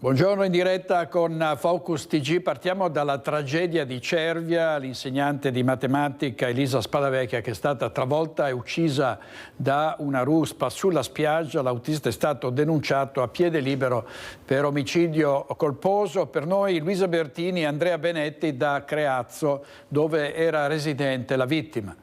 Buongiorno, in diretta con Focus TG. Partiamo dalla tragedia di Cervia, l'insegnante di matematica Elisa Spadavecchia che è stata travolta e uccisa da una ruspa sulla spiaggia. L'autista è stato denunciato a piede libero per omicidio colposo. Per noi Luisa Bertini e Andrea Benetti da Creazzo, dove era residente la vittima.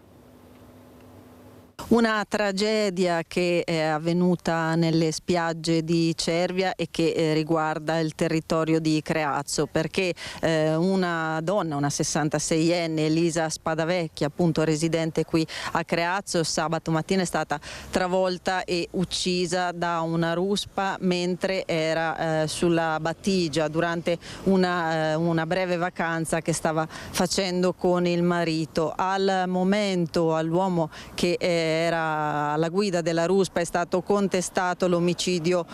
Una tragedia che è avvenuta nelle spiagge di Cervia e che riguarda il territorio di Creazzo, perché una donna, una 66enne, Elisa Spadavecchia, appunto residente qui a Creazzo, sabato mattina è stata travolta e uccisa da una ruspa mentre era sulla battigia durante una breve vacanza che stava facendo con il marito. Al momento all'uomo che era alla guida della ruspa è stato contestato l'omicidio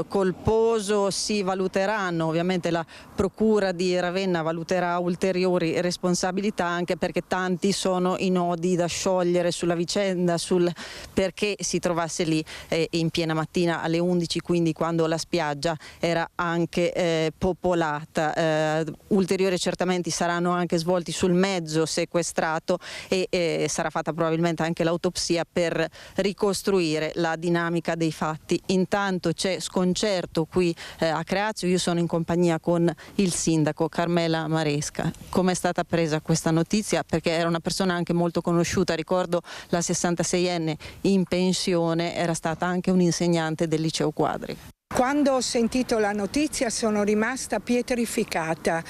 colposo. Si valuteranno, ovviamente la procura di Ravenna valuterà ulteriori responsabilità, anche perché tanti sono i nodi da sciogliere sulla vicenda, sul perché si trovasse lì in piena mattina alle 11, quindi quando la spiaggia era anche popolata. Ulteriori accertamenti saranno anche svolti sul mezzo sequestrato e sarà fatta probabilmente anche l'autopsia per ricostruire la dinamica dei fatti. Intanto c'è sconcerto qui a Creazzo. Io sono in compagnia con il sindaco Carmela Maresca. Come è stata presa questa notizia? Perché era una persona anche molto conosciuta, ricordo la 66enne in pensione, era stata anche un'insegnante del liceo Quadri. Quando ho sentito la notizia sono rimasta pietrificata.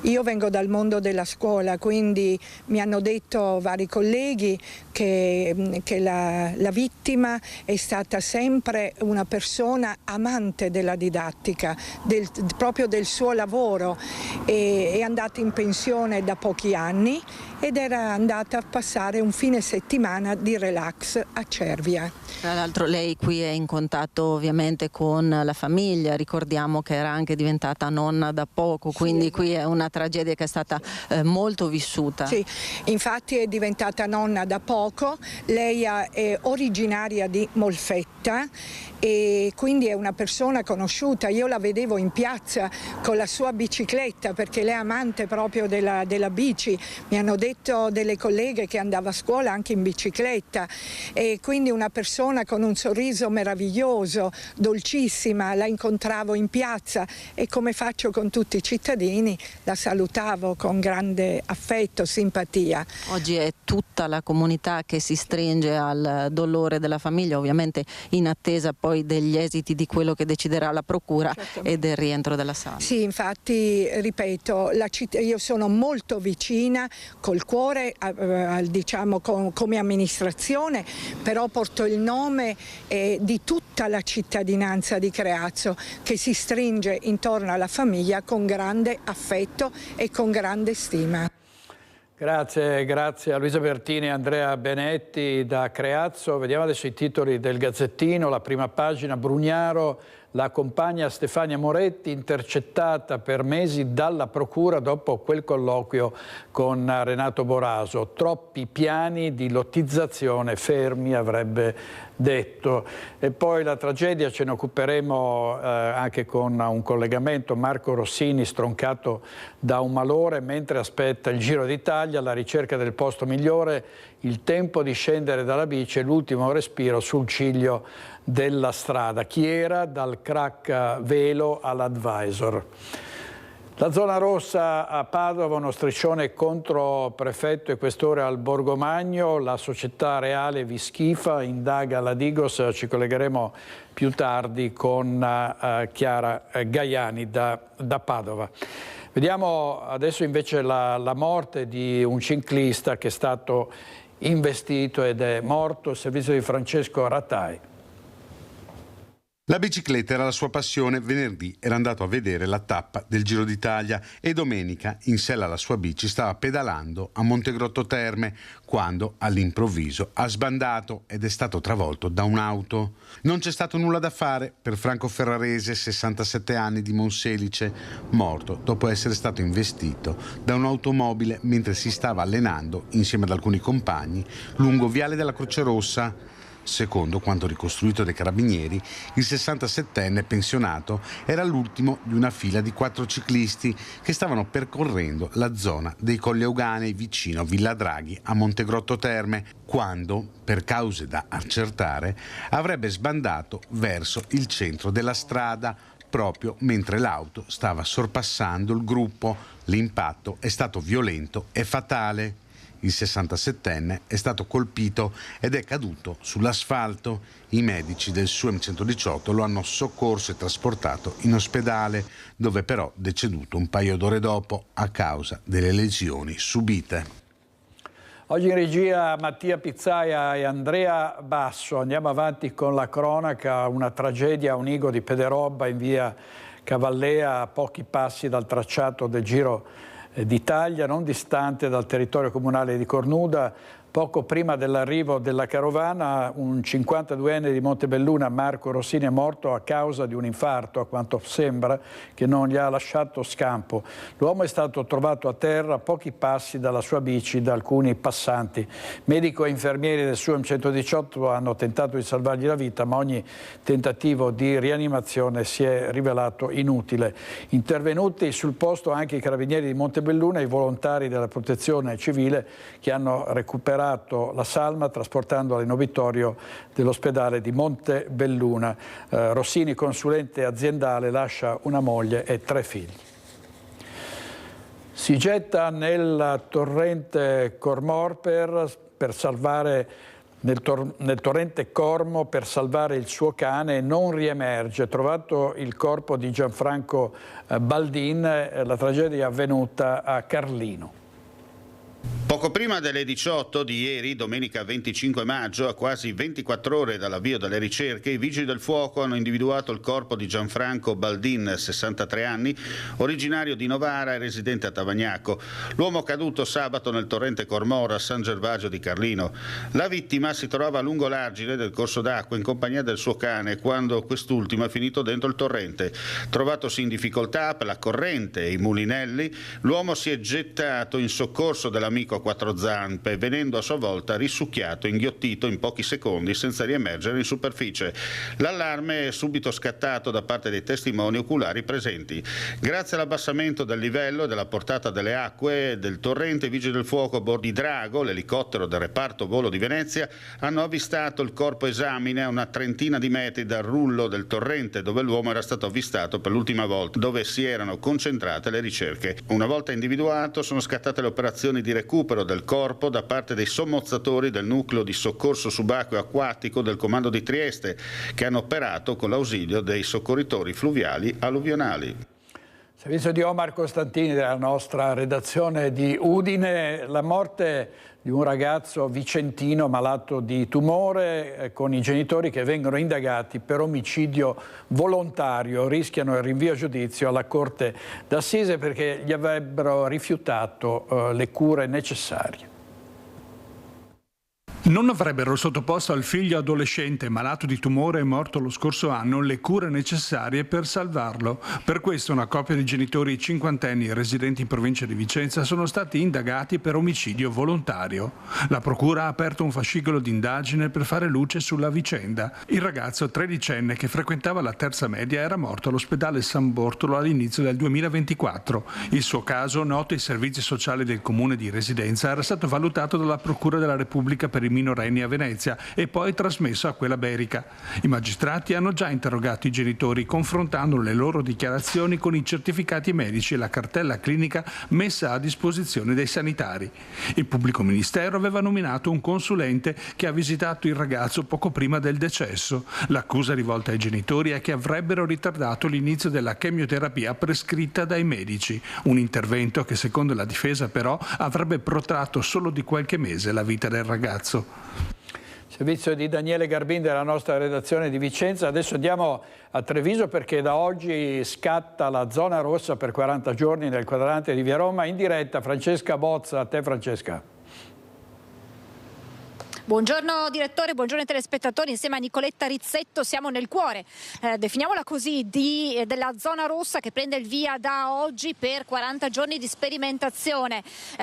Io vengo dal mondo della scuola, quindi mi hanno detto vari colleghi che la vittima è stata sempre una persona amante della didattica, proprio del suo lavoro. È andata in pensione da pochi anni ed era andata a passare un fine settimana di relax a Cervia. Tra l'altro lei qui è in contatto ovviamente con la famiglia, ricordiamo che era anche diventata nonna da poco, quindi sì, qui è una tragedia che è stata molto vissuta. Sì, infatti è diventata nonna da poco. Lei è originaria di Molfetta e quindi è una persona conosciuta. Io la vedevo in piazza con la sua bicicletta, perché lei è amante proprio della bici. Mi hanno detto delle colleghe che andava a scuola anche in bicicletta, e quindi una persona con un sorriso meraviglioso, dolcissima. La incontravo in piazza e, come faccio con tutti i cittadini, la salutavo con grande affetto, simpatia. Oggi è tutta la comunità che si stringe al dolore della famiglia, ovviamente in attesa poi degli esiti di quello che deciderà la procura e del rientro della sala. Sì, infatti, ripeto, io sono molto vicina col cuore, diciamo come amministrazione, però porto il nome di tutta la cittadinanza di Creazzo, che si stringe intorno alla famiglia con grande affetto e con grande stima. Grazie a Luisa Bertini e Andrea Benetti da Creazzo. Vediamo adesso i titoli del Gazzettino. La prima pagina: Brugnaro, la compagna Stefania Moretti intercettata per mesi dalla procura dopo quel colloquio con Renato Boraso. Troppi piani di lottizzazione fermi, avrebbe detto. E poi la tragedia, ce ne occuperemo anche con un collegamento. Marco Rossini stroncato da un malore mentre aspetta il Giro d'Italia, alla ricerca del posto migliore, il tempo di scendere dalla bici e l'ultimo respiro sul ciglio della strada. Chi era? Dal crack Velo all'Advisor. La zona rossa a Padova, uno striscione contro prefetto e questore al Borgomagno. La società reale vi schifa, indaga la Digos. Ci collegheremo più tardi con Chiara Gaiani da Padova. Vediamo adesso invece la morte di un ciclista che è stato investito ed è morto, il servizio di Francesco Rattai. La bicicletta era la sua passione. Venerdì era andato a vedere la tappa del Giro d'Italia e domenica, in sella alla sua bici, stava pedalando a Montegrotto Terme quando all'improvviso ha sbandato ed è stato travolto da un'auto. Non c'è stato nulla da fare per Franco Ferrarese, 67 anni, di Monselice, morto dopo essere stato investito da un'automobile mentre si stava allenando insieme ad alcuni compagni lungo Viale della Croce Rossa. Secondo quanto ricostruito dai carabinieri, il 67enne pensionato era l'ultimo di una fila di 4 ciclisti che stavano percorrendo la zona dei Colli Euganei vicino Villa Draghi a Montegrotto Terme, quando, per cause da accertare, avrebbe sbandato verso il centro della strada proprio mentre l'auto stava sorpassando il gruppo. L'impatto è stato violento e fatale. Il 67enne è stato colpito ed è caduto sull'asfalto. I medici del SUEM 118 lo hanno soccorso e trasportato in ospedale, dove però è deceduto un paio d'ore dopo a causa delle lesioni subite. Oggi in regia Mattia Pizzaia e Andrea Basso. Andiamo avanti con la cronaca. Una tragedia a Unigo di Pederobba in via Cavallea, a pochi passi dal tracciato del Giro d'Italia, non distante dal territorio comunale di Cornuda. Poco prima dell'arrivo della carovana, un 52enne di Montebelluna, Marco Rossini, è morto a causa di un infarto, a quanto sembra, che non gli ha lasciato scampo. L'uomo è stato trovato a terra a pochi passi dalla sua bici da alcuni passanti. Medico e infermieri del SUEM 118 hanno tentato di salvargli la vita, ma ogni tentativo di rianimazione si è rivelato inutile. Intervenuti sul posto anche i carabinieri di Montebelluna e i volontari della protezione civile, che hanno recuperato la salma trasportandola in obitorio dell'ospedale di Montebelluna. Rossini, consulente aziendale, lascia una moglie e 3 figli. Si getta nel torrente Cormor per salvare nel torrente Cormo per salvare il suo cane e non riemerge. Trovato il corpo di Gianfranco Baldin, la tragedia è avvenuta a Carlino. Poco prima delle 18 di ieri, domenica 25 maggio, a quasi 24 ore dall'avvio delle ricerche, i vigili del fuoco hanno individuato il corpo di Gianfranco Baldin, 63 anni, originario di Novara e residente a Tavagnacco. L'uomo caduto sabato nel torrente Cormora a San Gervasio di Carlino. La vittima si trovava lungo l'argine del corso d'acqua in compagnia del suo cane quando quest'ultimo è finito dentro il torrente. Trovatosi in difficoltà per la corrente e i mulinelli, l'uomo si è gettato in soccorso dell'amico a 4 zampe, venendo a sua volta risucchiato e inghiottito in pochi secondi senza riemergere in superficie. L'allarme è subito scattato da parte dei testimoni oculari presenti. Grazie all'abbassamento del livello e della portata delle acque del torrente, i vigili del fuoco a bordo di Drago, l'elicottero del reparto volo di Venezia, hanno avvistato il corpo esamine a una trentina di metri dal rullo del torrente dove l'uomo era stato avvistato per l'ultima volta, dove si erano concentrate le ricerche. Una volta individuato, sono scattate le operazioni di recupero del corpo da parte dei sommozzatori del nucleo di soccorso subacqueo acquatico del comando di Trieste, che hanno operato con l'ausilio dei soccorritori fluviali alluvionali. Servizio di Omar Costantini della nostra redazione di Udine. La morte di un ragazzo vicentino malato di tumore con i genitori che vengono indagati per omicidio volontario. Rischiano il rinvio a giudizio alla Corte d'Assise perché gli avrebbero rifiutato le cure necessarie. Non avrebbero sottoposto al figlio adolescente malato di tumore e morto lo scorso anno le cure necessarie per salvarlo. Per questo una coppia di genitori cinquantenni residenti in provincia di Vicenza sono stati indagati per omicidio volontario. La procura ha aperto un fascicolo di indagine per fare luce sulla vicenda. Il ragazzo tredicenne che frequentava la terza media era morto all'ospedale San Bortolo all'inizio del 2024. Il suo caso, noto ai servizi sociali del comune di residenza, era stato valutato dalla Procura della Repubblica per i minorenni a Venezia e poi trasmesso a quella berica. I magistrati hanno già interrogato i genitori confrontando le loro dichiarazioni con i certificati medici e la cartella clinica messa a disposizione dei sanitari. Il pubblico ministero aveva nominato un consulente che ha visitato il ragazzo poco prima del decesso. L'accusa rivolta ai genitori è che avrebbero ritardato l'inizio della chemioterapia prescritta dai medici, un intervento che secondo la difesa però avrebbe protratto solo di qualche mese la vita del ragazzo. Servizio di Daniele Garbin della nostra redazione di Vicenza. Adesso andiamo a Treviso perché da oggi scatta la zona rossa per 40 giorni nel quadrante di Via Roma. In diretta Francesca Bozza. A te Francesca. Buongiorno direttore, buongiorno ai telespettatori. Insieme a Nicoletta Rizzetto siamo nel cuore, definiamola così, della zona rossa che prende il via da oggi per 40 giorni di sperimentazione.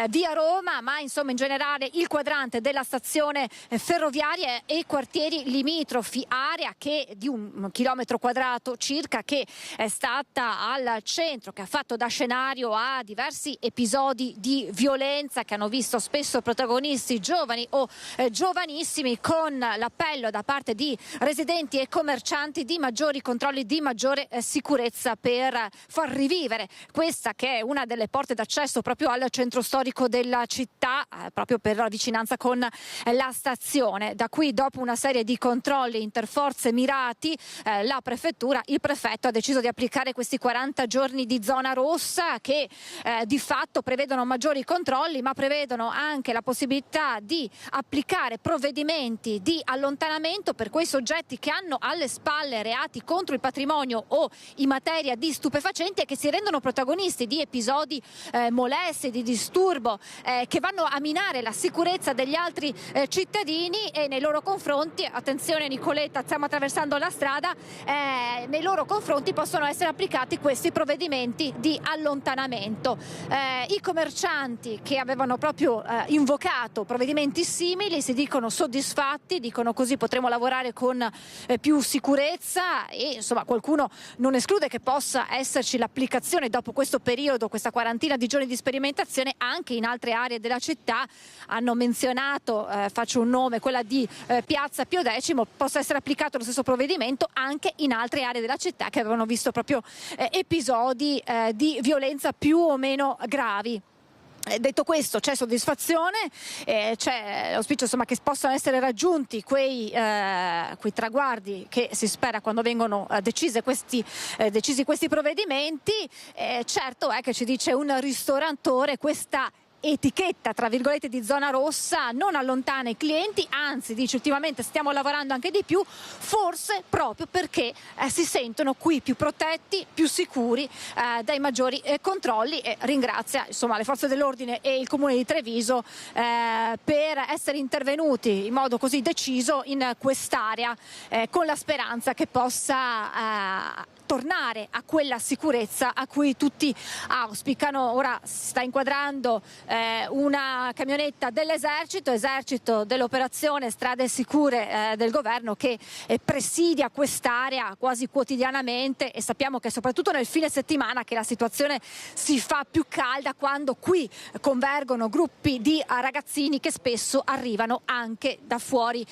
Via Roma, ma insomma in generale il quadrante della stazione ferroviaria e quartieri limitrofi, area che di 1 chilometro quadrato circa, che è stata al centro, che ha fatto da scenario a diversi episodi di violenza che hanno visto spesso protagonisti giovani o giovanissimi, con l'appello da parte di residenti e commercianti di maggiori controlli, di maggiore sicurezza per far rivivere questa che è una delle porte d'accesso proprio al centro storico della città, proprio per la vicinanza con la stazione. Da qui, dopo una serie di controlli interforze mirati, la prefettura, il prefetto ha deciso di applicare questi 40 giorni di zona rossa che di fatto prevedono maggiori controlli, ma prevedono anche la possibilità di applicare provvedimenti di allontanamento per quei soggetti che hanno alle spalle reati contro il patrimonio o in materia di stupefacenti e che si rendono protagonisti di episodi molesti, di disturbo, che vanno a minare la sicurezza degli altri cittadini, e nei loro confronti, attenzione Nicoletta, stiamo attraversando la strada, nei loro confronti possono essere applicati questi provvedimenti di allontanamento. I commercianti che avevano proprio invocato provvedimenti simili si dicono soddisfatti, dicono così potremo lavorare con più sicurezza, e insomma qualcuno non esclude che possa esserci l'applicazione dopo questo periodo, questa quarantina di giorni di sperimentazione, anche in altre aree della città. Hanno menzionato, faccio un nome, quella di Piazza Pio X, possa essere applicato lo stesso provvedimento anche in altre aree della città che avevano visto proprio episodi di violenza più o meno gravi. Detto questo, c'è soddisfazione, c'è l'auspicio insomma che possano essere raggiunti quei traguardi che si spera quando vengono decisi questi provvedimenti. Certo è che, ci dice un ristoratore, questa etichetta tra virgolette di zona rossa non allontana i clienti, anzi dice ultimamente stiamo lavorando anche di più, forse proprio perché si sentono qui più protetti, più sicuri dai maggiori controlli, e ringrazia insomma le forze dell'ordine e il comune di Treviso per essere intervenuti in modo così deciso in quest'area, con la speranza che possa tornare a quella sicurezza a cui tutti auspicano. Ora si sta inquadrando una camionetta dell'esercito dell'operazione Strade Sicure del governo, che presidia quest'area quasi quotidianamente, e sappiamo che soprattutto nel fine settimana che la situazione si fa più calda, quando qui convergono gruppi di ragazzini che spesso arrivano anche da fuori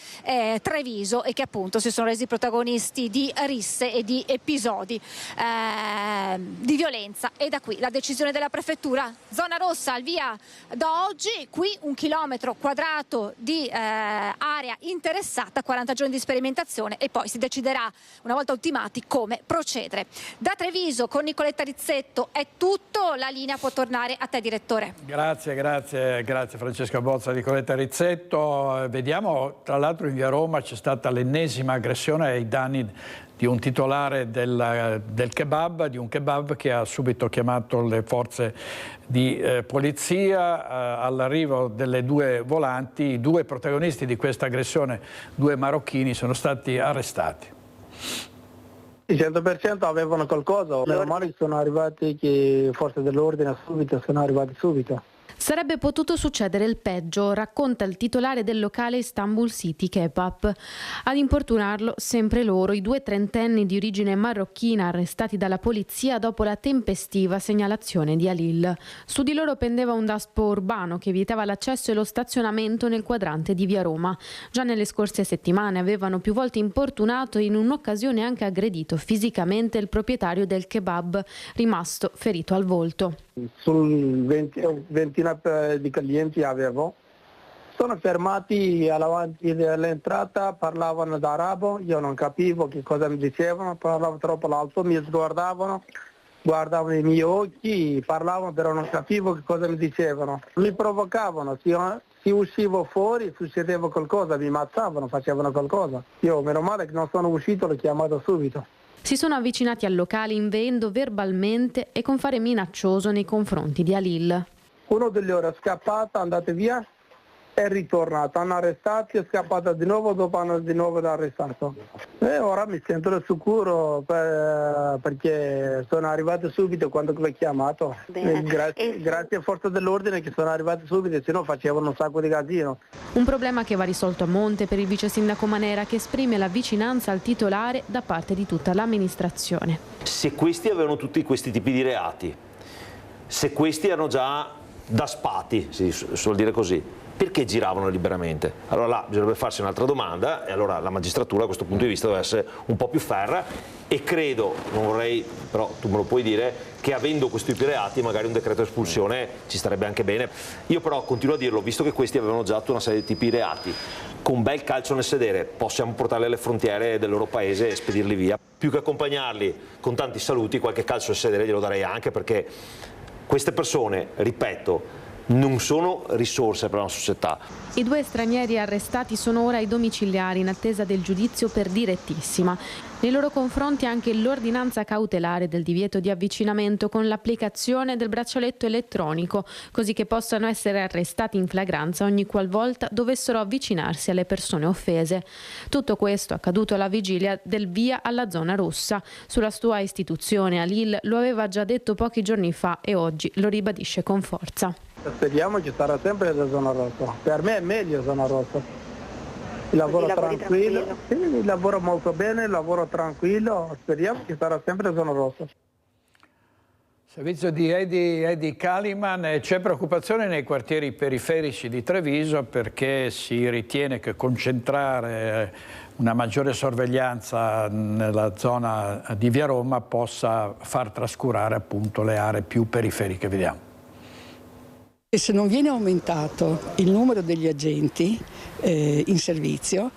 Treviso e che appunto si sono resi protagonisti di risse e di episodi di violenza. E da qui la decisione della prefettura, zona rossa al via da oggi, qui 1 chilometro quadrato di area interessata, 40 giorni di sperimentazione, e poi si deciderà una volta ultimati come procedere. Da Treviso con Nicoletta Rizzetto è tutto, la linea può tornare a te direttore. Grazie Francesca Bozza, Nicoletta Rizzetto. Vediamo, tra l'altro in via Roma c'è stata l'ennesima aggressione ai danni di un titolare del kebab, di un kebab che ha subito chiamato le forze di polizia. All'arrivo delle 2 volanti, i 2 protagonisti di questa aggressione, 2 marocchini, sono stati arrestati. Il 100% avevano qualcosa, meno male sono arrivati, che forze dell'ordine sono arrivati subito. Sarebbe potuto succedere il peggio, racconta il titolare del locale Istanbul City Kebab. Ad importunarlo sempre loro, i 2 trentenni di origine marocchina arrestati dalla polizia dopo la tempestiva segnalazione di Halil. Su di loro pendeva un daspo urbano che vietava l'accesso e lo stazionamento nel quadrante di via Roma. Già nelle scorse settimane avevano più volte importunato e in un'occasione anche aggredito fisicamente il proprietario del kebab, rimasto ferito al volto. Sul ventina di clienti avevo, sono fermati all'avanti dell'entrata, parlavano d'arabo, io non capivo che cosa mi dicevano, parlavano troppo alto, mi sguardavano, guardavano i miei occhi, parlavano, però non capivo che cosa mi dicevano. Mi provocavano, se uscivo fuori succedeva qualcosa, mi ammazzavano, facevano qualcosa. Io meno male che non sono uscito, l'ho chiamato subito. Si sono avvicinati al locale inveendo verbalmente e con fare minaccioso nei confronti di Halil. Uno di loro è scappato, andate via, è ritornato, hanno arrestato, è scappata di nuovo, dopo hanno di nuovo arrestato. E ora mi sento sicuro perché sono arrivato subito quando l'ho chiamato. Grazie a forza dell'ordine che sono arrivati subito, se no facevano un sacco di casino. Un problema che va risolto a monte per il vice sindaco Manera, che esprime la vicinanza al titolare da parte di tutta l'amministrazione. Se questi avevano tutti questi tipi di reati, se questi erano già da spati, si suol dire così, perché giravano liberamente? Allora là bisognerebbe farsi un'altra domanda e allora la magistratura a questo punto di vista deve essere un po' più ferrea e credo, non vorrei, però tu me lo puoi dire, che avendo questi tipi di reati magari un decreto espulsione ci starebbe anche bene. Io però continuo a dirlo, visto che questi avevano già tutta una serie di tipi di reati, con un bel calcio nel sedere possiamo portarli alle frontiere del loro paese e spedirli via. Più che accompagnarli con tanti saluti, qualche calcio nel sedere glielo darei anche, perché queste persone, ripeto, non sono risorse per la società. I 2 stranieri arrestati sono ora ai domiciliari in attesa del giudizio per direttissima. Nei loro confronti anche l'ordinanza cautelare del divieto di avvicinamento con l'applicazione del braccialetto elettronico, così che possano essere arrestati in flagranza ogni qualvolta dovessero avvicinarsi alle persone offese. Tutto questo accaduto alla vigilia del via alla zona rossa. Sulla sua istituzione, Alil lo aveva già detto pochi giorni fa e oggi lo ribadisce con forza. Speriamo che sarà sempre la zona rossa. Per me è meglio zona rossa. Il lavoro tranquillo. Sì, il lavoro molto bene, il lavoro tranquillo. Speriamo che sarà sempre zona rossa. Servizio di Eddie Kaliman, c'è preoccupazione nei quartieri periferici di Treviso perché si ritiene che concentrare una maggiore sorveglianza nella zona di Via Roma possa far trascurare appunto le aree più periferiche. Vediamo. E se non viene aumentato il numero degli agenti in servizio,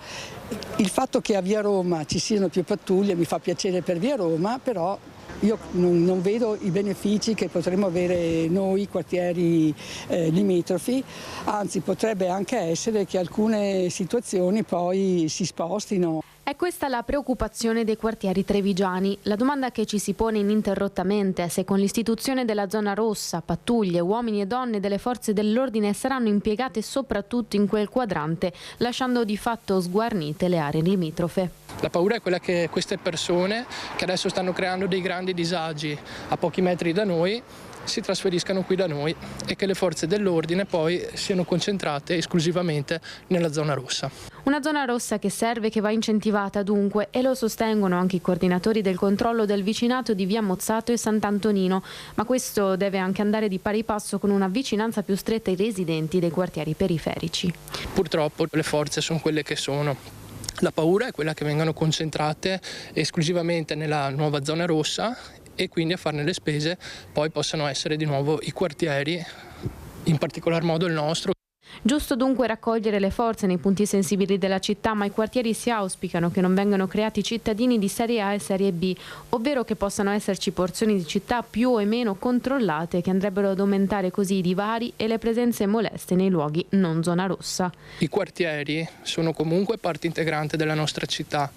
il fatto che a Via Roma ci siano più pattuglie mi fa piacere per Via Roma, però io non vedo i benefici che potremmo avere noi quartieri limitrofi, anzi potrebbe anche essere che alcune situazioni poi si spostino. È questa la preoccupazione dei quartieri trevigiani. La domanda che ci si pone ininterrottamente è se con l'istituzione della zona rossa, pattuglie, uomini e donne delle forze dell'ordine saranno impiegate soprattutto in quel quadrante, lasciando di fatto sguarnite le aree limitrofe. La paura è quella che queste persone, che adesso stanno creando dei grandi disagi a pochi metri da noi, si trasferiscano qui da noi e che le forze dell'ordine poi siano concentrate esclusivamente nella zona rossa. Una zona rossa che serve, che va incentivata dunque, e lo sostengono anche i coordinatori del controllo del vicinato di Via Mozzato e Sant'Antonino, ma questo deve anche andare di pari passo con una vicinanza più stretta ai residenti dei quartieri periferici. Purtroppo le forze sono quelle che sono. La paura è quella che vengano concentrate esclusivamente nella nuova zona rossa e quindi a farne le spese poi possano essere di nuovo i quartieri, in particolar modo il nostro. Giusto dunque raccogliere le forze nei punti sensibili della città, ma i quartieri si auspicano che non vengano creati cittadini di serie A e serie B, ovvero che possano esserci porzioni di città più o meno controllate che andrebbero ad aumentare così i divari e le presenze moleste nei luoghi non zona rossa. I quartieri sono comunque parte integrante della nostra città.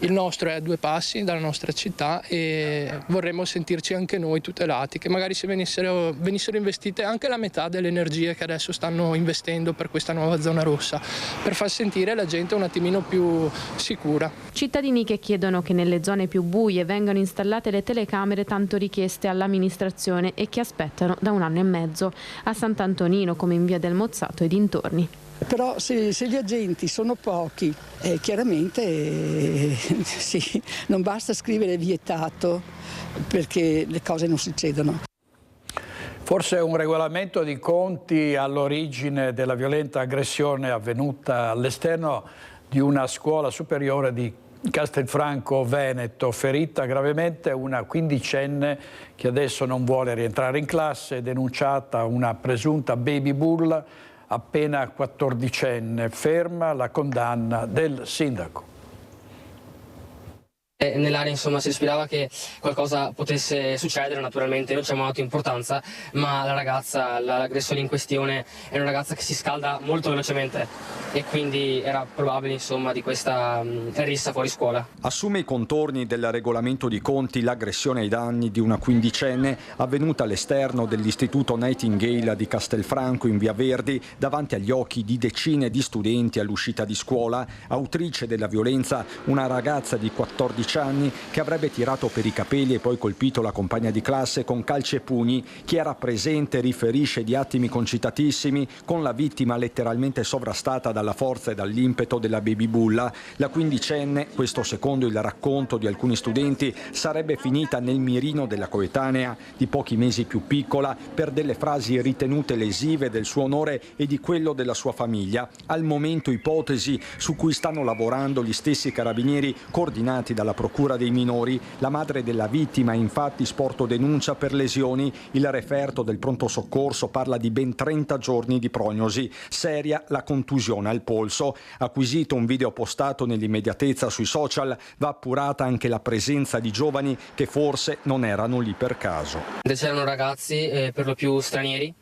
Il nostro è a 2 passi dalla nostra città e vorremmo sentirci anche noi tutelati, che magari se venissero investite anche la metà delle energie che adesso stanno investendo per questa nuova zona rossa, per far sentire la gente un attimino più sicura. Cittadini che chiedono che nelle zone più buie vengano installate le telecamere tanto richieste all'amministrazione e che aspettano da 1 anno e mezzo, a Sant'Antonino come in Via del Mozzato e dintorni. Però se gli agenti sono pochi, chiaramente sì, non basta scrivere vietato perché le cose non succedono. Forse un regolamento di conti all'origine della violenta aggressione avvenuta all'esterno di una scuola superiore di Castelfranco Veneto, ferita gravemente una quindicenne che adesso non vuole rientrare in classe, denunciata una presunta baby bull appena 14enne, ferma la condanna del sindaco. Nell'area insomma si respirava che qualcosa potesse succedere, naturalmente non ci abbiamo dato importanza, ma la ragazza, l'aggressione in questione è una ragazza che si scalda molto velocemente e quindi era probabile insomma di questa rissa fuori scuola. Assume i contorni del regolamento di conti l'aggressione ai danni di una quindicenne avvenuta all'esterno dell'istituto Nightingale di Castelfranco in Via Verdi davanti agli occhi di decine di studenti all'uscita di scuola. Autrice della violenza una ragazza di 14 anni che avrebbe tirato per i capelli e poi colpito la compagna di classe con calci e pugni. Chi era presente riferisce di attimi concitatissimi con la vittima letteralmente sovrastata dalla forza e dall'impeto della babybulla. La quindicenne, questo secondo il racconto di alcuni studenti, sarebbe finita nel mirino della coetanea di pochi mesi più piccola per delle frasi ritenute lesive del suo onore e di quello della sua famiglia. Al momento ipotesi su cui stanno lavorando gli stessi carabinieri coordinati dalla Procura dei minori. La madre della vittima ha infatti sporto denuncia per lesioni. Il referto del pronto soccorso parla di ben 30 giorni di prognosi. Seria la contusione al polso. Acquisito un video postato nell'immediatezza sui social, va appurata anche la presenza di giovani che forse non erano lì per caso. C'erano ragazzi per lo più stranieri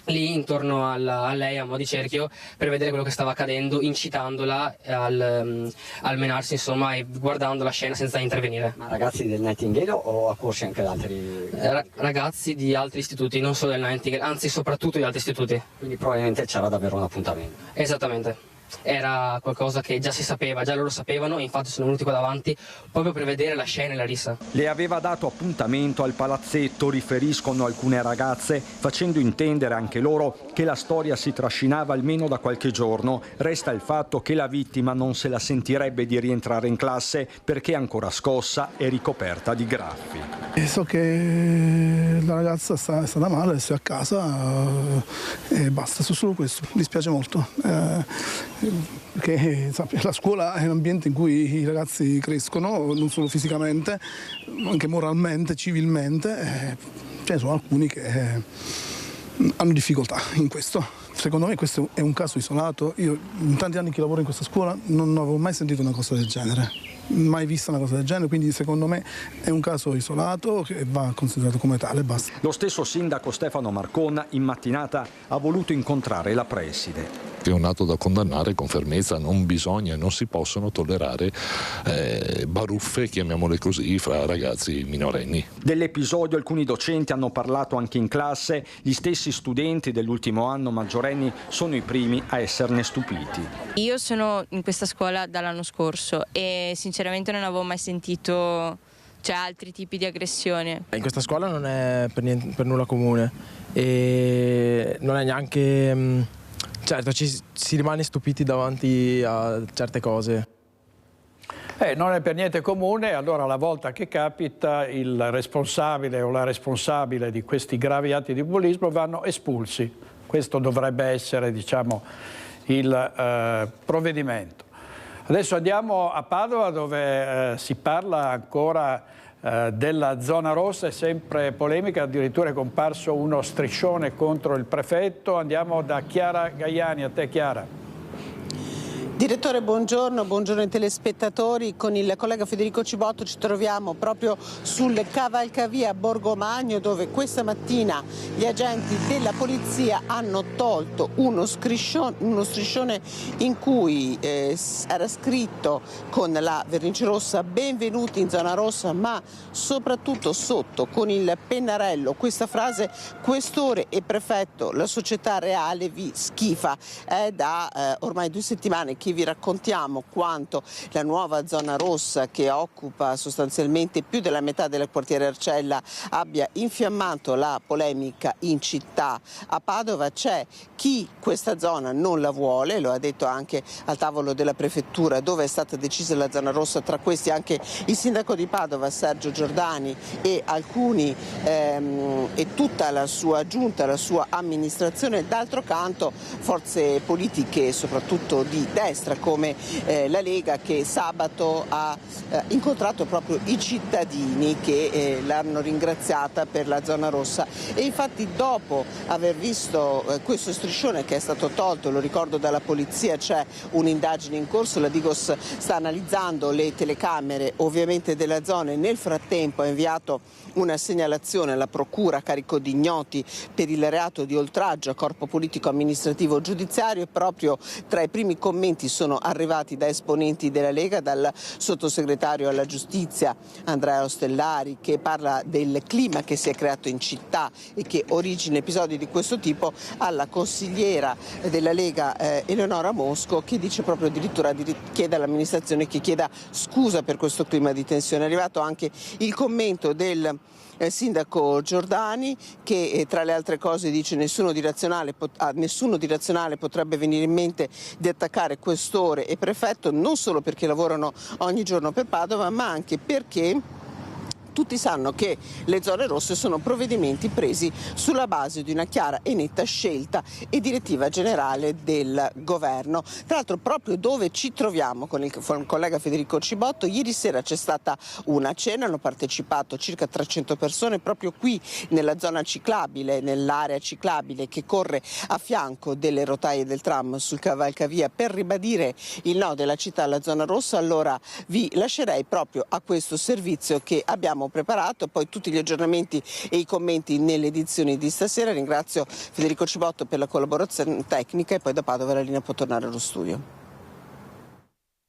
lì intorno a lei a mo' di cerchio per vedere quello che stava accadendo, incitandola al menarsi insomma e guardando la scena senza intervenire. Ma ragazzi del Nightingale o accorsi anche da altri? Ragazzi di altri istituti, non solo del Nightingale, anzi soprattutto di altri istituti. Quindi probabilmente c'era davvero un appuntamento. Esattamente. Era qualcosa che già si sapeva, già loro sapevano, e infatti sono venuti qua davanti proprio per vedere la scena e la rissa. Le aveva dato appuntamento al palazzetto, riferiscono alcune ragazze, facendo intendere anche loro che la storia si trascinava almeno da qualche giorno. Resta il fatto che la vittima non se la sentirebbe di rientrare in classe perché è ancora scossa e ricoperta di graffi. So che la ragazza è stata male, adesso è a casa e basta, solo questo. Mi dispiace molto. Perché la scuola è un ambiente in cui i ragazzi crescono, non solo fisicamente, ma anche moralmente, civilmente. Ce ne sono alcuni che hanno difficoltà in questo. Secondo me questo è un caso isolato. Io in tanti anni che lavoro in questa scuola non avevo mai sentito una cosa del genere, mai vista una cosa del genere, quindi secondo me è un caso isolato che va considerato come tale, basta. Lo stesso sindaco Stefano Marcon in mattinata ha voluto incontrare la preside. È un atto da condannare con fermezza, non bisogna e non si possono tollerare baruffe, chiamiamole così, fra ragazzi minorenni. Dell'episodio alcuni docenti hanno parlato anche in classe, gli stessi studenti dell'ultimo anno maggiorenni sono i primi a esserne stupiti. Io sono in questa scuola dall'anno scorso e sinceramente non avevo mai sentito altri tipi di aggressione. In questa scuola non è per nulla comune e non è neanche... Certo, si rimane stupiti davanti a certe cose. Non è per niente comune, allora la volta che capita il responsabile o la responsabile di questi gravi atti di bullismo vanno espulsi. Questo dovrebbe essere, diciamo, il provvedimento. Adesso andiamo a Padova dove si parla ancora della zona rossa, è sempre polemica, addirittura è comparso uno striscione contro il prefetto. Andiamo da Chiara Gaiani, a te Chiara. Direttore, buongiorno ai telespettatori. Con il collega Federico Cibotto ci troviamo proprio sul cavalcavia Borgomagno, dove questa mattina gli agenti della polizia hanno tolto uno striscione in cui era scritto con la vernice rossa "Benvenuti in zona rossa", ma soprattutto sotto con il pennarello questa frase: "Questore e prefetto, la società reale vi schifa". È da ormai 2 settimane che vi raccontiamo quanto la nuova zona rossa, che occupa sostanzialmente più della metà del quartiere Arcella, abbia infiammato la polemica in città. A Padova c'è chi questa zona non la vuole, lo ha detto anche al tavolo della prefettura dove è stata decisa la zona rossa, tra questi anche il sindaco di Padova Sergio Giordani e alcuni e tutta la sua giunta, la sua amministrazione. D'altro canto forze politiche soprattutto di destra centrodestra come la Lega, che sabato ha incontrato proprio i cittadini che l'hanno ringraziata per la zona rossa. E infatti, dopo aver visto questo striscione che è stato tolto, lo ricordo, dalla polizia, c'è un'indagine in corso, la Digos sta analizzando le telecamere ovviamente della zona e nel frattempo ha inviato una segnalazione alla procura a carico di ignoti per il reato di oltraggio a corpo politico amministrativo giudiziario, e proprio tra i primi commenti sono arrivati da esponenti della Lega, dal sottosegretario alla giustizia Andrea Ostellari, che parla del clima che si è creato in città e che origina episodi di questo tipo, alla consigliera della Lega Eleonora Mosco, che dice proprio addirittura chiede all'amministrazione che chieda scusa per questo clima di tensione. È arrivato anche il commento del sindaco Giordani, che tra le altre cose dice a nessuno di razionale potrebbe venire in mente di attaccare questore e prefetto, non solo perché lavorano ogni giorno per Padova, ma anche perché tutti sanno che le zone rosse sono provvedimenti presi sulla base di una chiara e netta scelta e direttiva generale del governo. Tra l'altro, proprio dove ci troviamo con il collega Federico Cibotto, ieri sera c'è stata una cena, hanno partecipato circa 300 persone proprio qui nella zona ciclabile, nell'area ciclabile che corre a fianco delle rotaie del tram sul cavalcavia, per ribadire il no della città alla zona rossa. Allora vi lascerei proprio a questo servizio che abbiamo preparato, poi tutti gli aggiornamenti e i commenti nelle edizioni di stasera. Ringrazio Federico Cibotto per la collaborazione tecnica e poi da Padova la linea può tornare allo studio.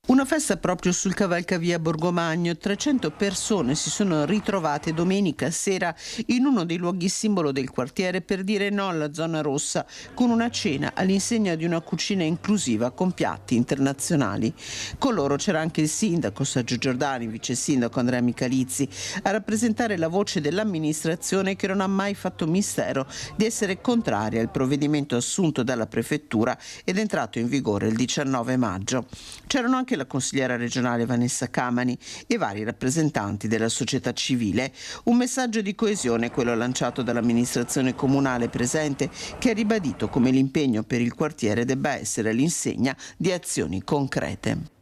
Una festa proprio sul cavalcavia Borgomagno. 300 persone si sono ritrovate domenica sera in uno dei luoghi simbolo del quartiere per dire no alla zona rossa, con una cena all'insegna di una cucina inclusiva con piatti internazionali. Con loro c'era anche il sindaco Sergio Giordani, il vice sindaco Andrea Michalizzi, a rappresentare la voce dell'amministrazione, che non ha mai fatto mistero di essere contraria al provvedimento assunto dalla prefettura ed entrato in vigore il 19 maggio. C'erano anche la consigliera regionale Vanessa Camani e vari rappresentanti della società civile. Un messaggio di coesione, quello lanciato dall'amministrazione comunale presente, che ha ribadito come l'impegno per il quartiere debba essere l'insegna di azioni concrete.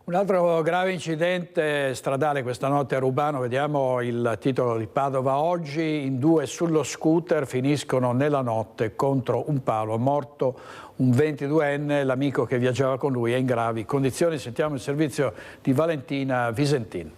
Un altro grave incidente stradale questa notte a Rubano, vediamo il titolo di Padova Oggi: in due sullo scooter finiscono nella notte contro un palo, morto un 22enne, l'amico che viaggiava con lui è in gravi condizioni. Sentiamo il servizio di Valentina Visentin.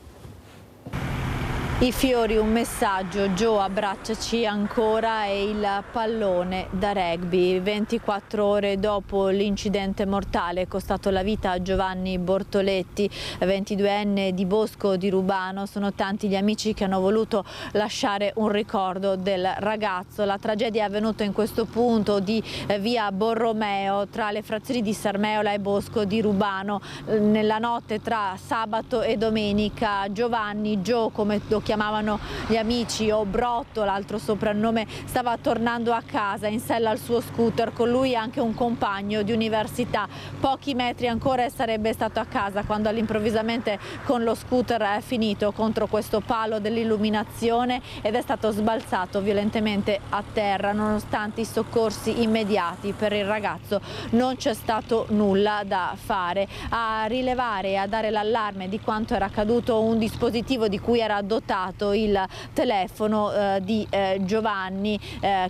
I fiori, un messaggio, Joe abbracciaci ancora, e il pallone da rugby. 24 ore dopo l'incidente mortale costato la vita a Giovanni Bortoletti, 22enne di Bosco di Rubano. Sono tanti gli amici che hanno voluto lasciare un ricordo del ragazzo. La tragedia è avvenuta in questo punto di via Borromeo, tra le frazioni di Sarmeola e Bosco di Rubano, nella notte tra sabato e domenica. Giovanni, Joe come lo chiamavano gli amici, o Brotto, l'altro soprannome, stava tornando a casa in sella al suo scooter, con lui anche un compagno di università. Pochi metri ancora e sarebbe stato a casa quando all'improvvisamente con lo scooter è finito contro questo palo dell'illuminazione ed è stato sbalzato violentemente a terra. Nonostante i soccorsi immediati per il ragazzo non c'è stato nulla da fare. A rilevare e a dare l'allarme di quanto era accaduto un dispositivo di cui era dotato il telefono di Giovanni,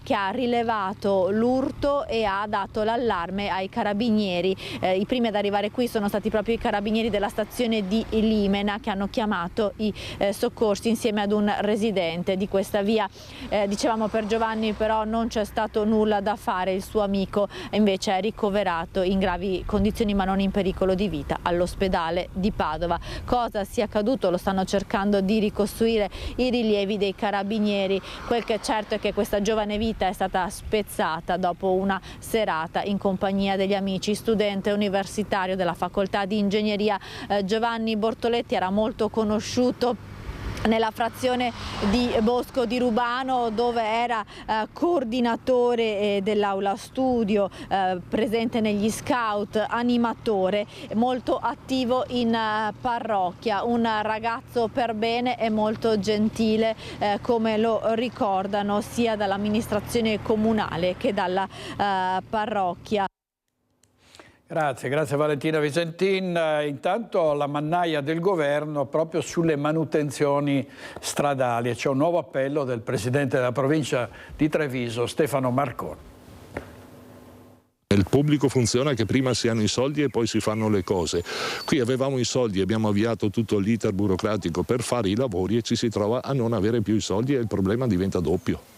che ha rilevato l'urto e ha dato l'allarme ai carabinieri. I primi ad arrivare qui sono stati proprio i carabinieri della stazione di Limena, che hanno chiamato i soccorsi insieme ad un residente di questa via. Dicevamo, per Giovanni però non c'è stato nulla da fare, il suo amico invece è ricoverato in gravi condizioni ma non in pericolo di vita all'ospedale di Padova. Cosa sia accaduto lo stanno cercando di ricostruire i rilievi dei carabinieri. Quel che è certo è che questa giovane vita è stata spezzata dopo una serata in compagnia degli amici. Studente universitario della facoltà di ingegneria, Giovanni Bortoletti era molto conosciuto nella frazione di Bosco di Rubano, dove era coordinatore dell'aula studio, presente negli scout, animatore, molto attivo in parrocchia, un ragazzo per bene e molto gentile, come lo ricordano sia dall'amministrazione comunale che dalla parrocchia. Grazie Valentina Visentin. Intanto la mannaia del governo proprio sulle manutenzioni stradali. C'è un nuovo appello del presidente della provincia di Treviso, Stefano Marconi. Il pubblico funziona che prima si hanno i soldi e poi si fanno le cose. Qui avevamo i soldi, abbiamo avviato tutto l'iter burocratico per fare i lavori e ci si trova a non avere più i soldi e il problema diventa doppio.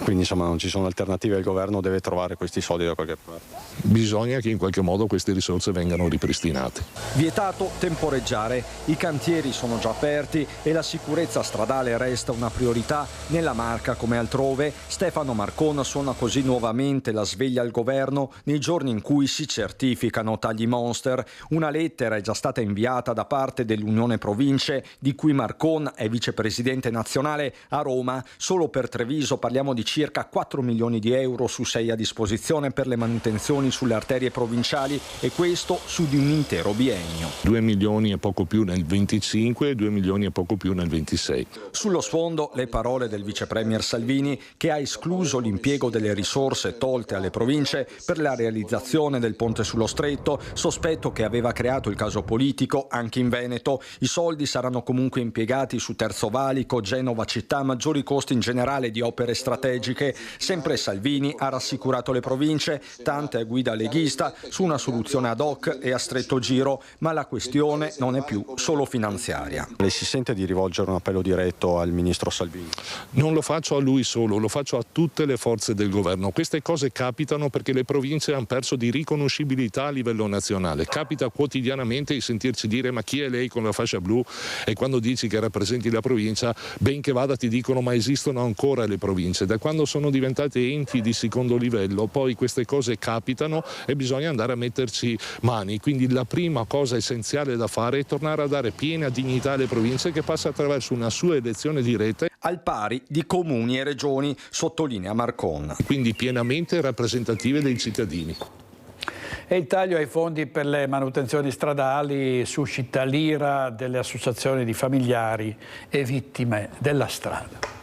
Quindi insomma non ci sono alternative, il governo deve trovare questi soldi da qualche parte. Bisogna che in qualche modo queste risorse vengano ripristinate. Vietato temporeggiare, i cantieri sono già aperti e la sicurezza stradale resta una priorità nella Marca come altrove. Stefano Marcon suona così nuovamente la sveglia al governo nei giorni in cui si certificano tagli monster. Una lettera è già stata inviata da parte dell'Unione Province, di cui Marcon è vicepresidente nazionale a Roma. Solo per Treviso parliamo di circa 4 milioni di euro su 6 a disposizione per le manutenzioni sulle arterie provinciali, e questo su di un intero biennio. 2 milioni e poco più nel 25 e 2 milioni e poco più nel 26. Sullo sfondo le parole del vice premier Salvini, che ha escluso l'impiego delle risorse tolte alle province per la realizzazione del ponte sullo Stretto, sospetto che aveva creato il caso politico anche in Veneto. I soldi saranno comunque impiegati su Terzo Valico, Genova città, maggiori costi in generale di opere strategiche. Sempre Salvini ha rassicurato le province, tante a guida leghista, su una soluzione ad hoc e a stretto giro, ma la questione non è più solo finanziaria. Lei si sente di rivolgere un appello diretto al ministro Salvini? Non lo faccio a lui solo, lo faccio a tutte le forze del governo. Queste cose capitano perché le province hanno perso di riconoscibilità a livello nazionale. Capita quotidianamente di sentirci dire ma chi è lei con la fascia blu, e quando dici che rappresenti la provincia, ben che vada ti dicono ma esistono ancora le province. Da quando sono diventate enti di secondo livello poi queste cose capitano e bisogna andare a metterci mani. Quindi la prima cosa essenziale da fare è tornare a dare piena dignità alle province, che passa attraverso una sua elezione diretta al pari di comuni e regioni, sottolinea Marcon. Quindi pienamente rappresentative dei cittadini. E il taglio ai fondi per le manutenzioni stradali suscita l'ira delle associazioni di familiari e vittime della strada.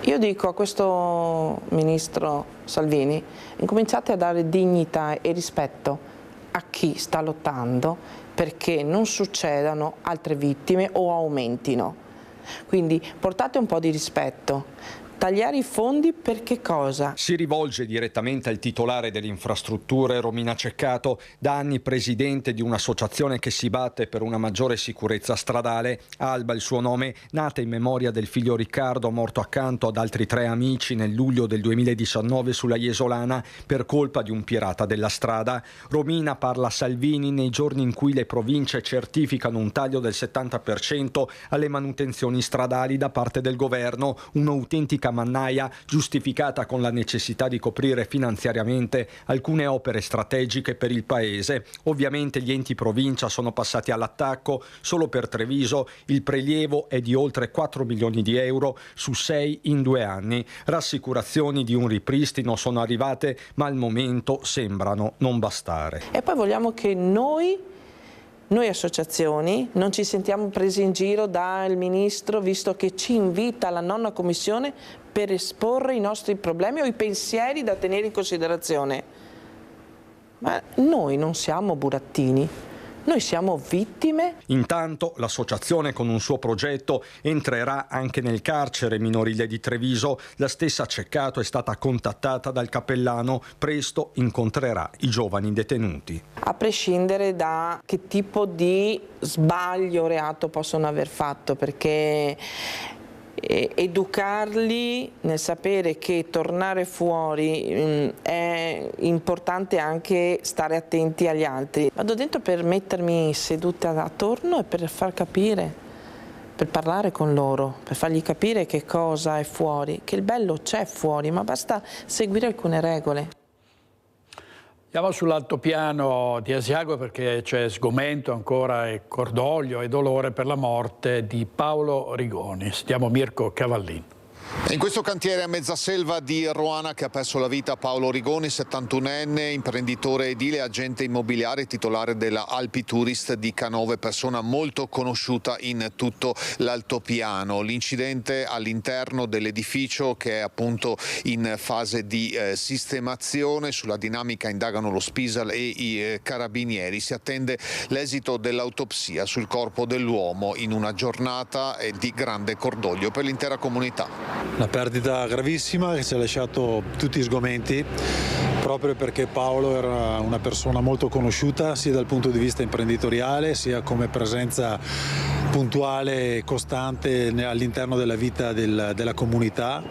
Io dico a questo ministro Salvini, incominciate a dare dignità e rispetto a chi sta lottando perché non succedano altre vittime o aumentino. Quindi portate un po' di rispetto. Tagliare i fondi per che cosa? Si rivolge direttamente al titolare delle infrastrutture, Romina Ceccato, da anni presidente di un'associazione che si batte per una maggiore sicurezza stradale. Alba, il suo nome, nata in memoria del figlio Riccardo, morto accanto ad altri 3 amici nel luglio del 2019 sulla Jesolana per colpa di un pirata della strada. Romina parla a Salvini nei giorni in cui le province certificano un taglio del 70% alle manutenzioni stradali da parte del governo, un'autentica mannaia giustificata con la necessità di coprire finanziariamente alcune opere strategiche per il paese. Ovviamente gli enti provincia sono passati all'attacco. Solo per Treviso il prelievo è di oltre 4 milioni di euro su 6 in 2 anni. Rassicurazioni di un ripristino sono arrivate, ma al momento sembrano non bastare. E poi vogliamo che noi associazioni non ci sentiamo presi in giro dal ministro, visto che ci invita alla 9ª commissione per esporre i nostri problemi o i pensieri da tenere in considerazione. Ma noi non siamo burattini. Noi siamo vittime. Intanto l'associazione con un suo progetto entrerà anche nel carcere minorile di Treviso. La stessa Ceccato è stata contattata dal cappellano. Presto incontrerà i giovani detenuti. A prescindere da che tipo di sbaglio o reato possono aver fatto, perché educarli nel sapere che tornare fuori è importante, anche stare attenti agli altri. Vado dentro per mettermi seduta attorno e per far capire, per parlare con loro, per fargli capire che cosa è fuori, che il bello c'è fuori, ma basta seguire alcune regole. Andiamo sull'altopiano di Asiago perché c'è sgomento ancora e cordoglio e dolore per la morte di Paolo Rigoni. Sentiamo Mirko Cavallin. È in questo cantiere a Mezzaselva di Roana che ha perso la vita Paolo Rigoni, 71enne, imprenditore edile, agente immobiliare, titolare della Alpi Tourist di Canove, persona molto conosciuta in tutto l'altopiano. L'incidente all'interno dell'edificio che è appunto in fase di sistemazione. Sulla dinamica indagano lo Spisal e i carabinieri. Si attende l'esito dell'autopsia sul corpo dell'uomo in una giornata di grande cordoglio per l'intera comunità. Una perdita gravissima che ci ha lasciato tutti sgomenti, proprio perché Paolo era una persona molto conosciuta sia dal punto di vista imprenditoriale sia come presenza puntuale e costante all'interno della vita della comunità,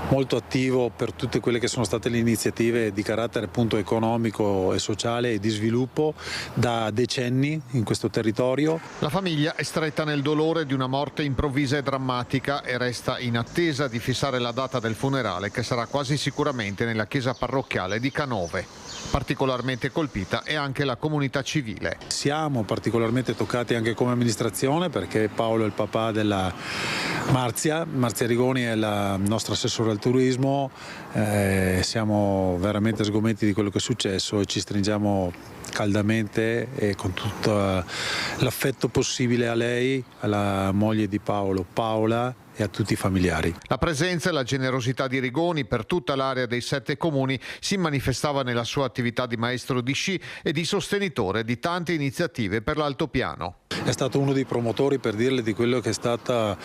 molto attivo per tutte quelle che sono state le iniziative di carattere appunto economico e sociale e di sviluppo da decenni in questo territorio. La famiglia è stretta nel dolore di una morte improvvisa e drammatica e resta in attesa di fissare la data del funerale, che sarà quasi sicuramente nella chiesa parrocchiale di Canove. Particolarmente colpita è anche la comunità civile. Siamo particolarmente toccati anche come amministrazione perché Paolo è il papà della Marzia Rigoni è la nostra assessore al turismo, siamo veramente sgomenti di quello che è successo e ci stringiamo caldamente e con tutto l'affetto possibile a lei, alla moglie di Paolo, Paola, e a tutti i familiari. La presenza e la generosità di Rigoni per tutta l'area dei 7 comuni si manifestava nella sua attività di maestro di sci e di sostenitore di tante iniziative per l'altopiano. È stato uno dei promotori, per dirle, di quello che è stata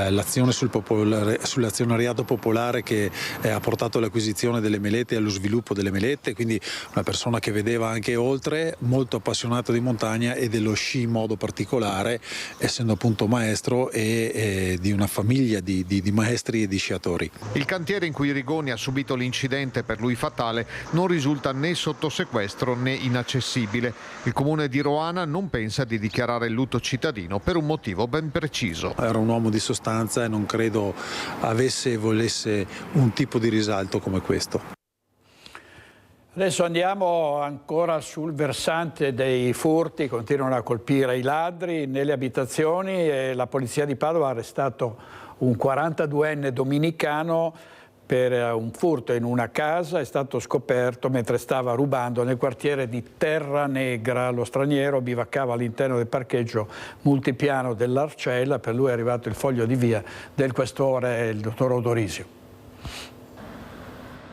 l'azione sull'azionariato popolare che ha portato all'acquisizione delle melette e allo sviluppo delle melette, quindi una persona che vedeva anche oltre, molto appassionato di montagna e dello sci in modo particolare, essendo appunto maestro e di una famiglia di maestri e di sciatori. Il cantiere in cui Rigoni ha subito l'incidente per lui fatale non risulta né sotto sequestro né inaccessibile. Il comune di Roana non pensa di dichiarare il lutto cittadino per un motivo ben preciso. Era un uomo di sostanza e non credo avesse e volesse un tipo di risalto come questo. Adesso andiamo ancora sul versante dei furti, continuano a colpire i ladri nelle abitazioni e la polizia di Padova ha arrestato un 42enne dominicano per un furto in una casa. È stato scoperto mentre stava rubando nel quartiere di Terra Negra. Lo straniero bivaccava all'interno del parcheggio multipiano dell'Arcella. Per lui è arrivato il foglio di via del questore, il dottor Odorisio.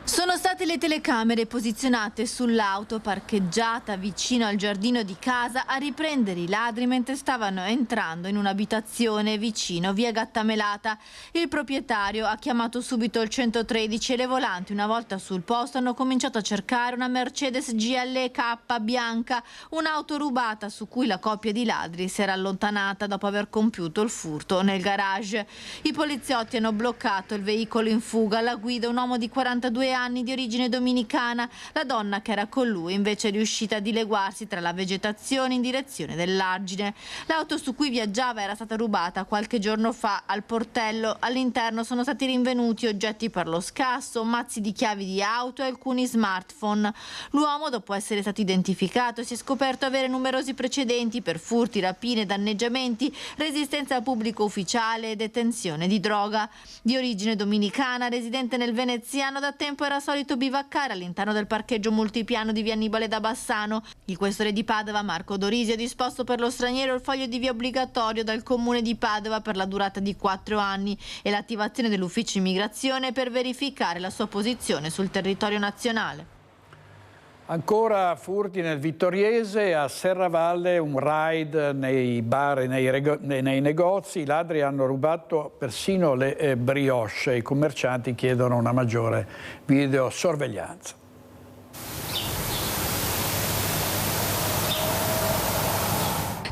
Sono state le telecamere posizionate sull'auto parcheggiata vicino al giardino di casa a riprendere i ladri mentre stavano entrando in un'abitazione vicino via Gattamelata. Il proprietario ha chiamato subito il 113 e le volanti, una volta sul posto, hanno cominciato a cercare una Mercedes GLK bianca, un'auto rubata su cui la coppia di ladri si era allontanata dopo aver compiuto il furto nel garage. I poliziotti hanno bloccato il veicolo in fuga, alla guida un uomo di 42 anni di origine dominicana. La donna che era con lui invece è riuscita a dileguarsi tra la vegetazione in direzione dell'argine. L'auto su cui viaggiava era stata rubata qualche giorno fa al Portello. All'interno sono stati rinvenuti oggetti per lo scasso, mazzi di chiavi di auto e alcuni smartphone. L'uomo, dopo essere stato identificato, si è scoperto avere numerosi precedenti per furti, rapine, danneggiamenti, resistenza al pubblico ufficiale e detenzione di droga. Di origine dominicana, residente nel veneziano, da tempo era solito bivaccare all'interno del parcheggio multipiano di via Annibale da Bassano. Il questore di Padova, Marco Dorisio, ha disposto per lo straniero il foglio di via obbligatorio dal comune di Padova per la durata di 4 anni e l'attivazione dell'ufficio immigrazione per verificare la sua posizione sul territorio nazionale. Ancora furti nel Vittoriese, a Serravalle un raid nei bar e nei negozi. I ladri hanno rubato persino le brioche. I commercianti chiedono una maggiore videosorveglianza.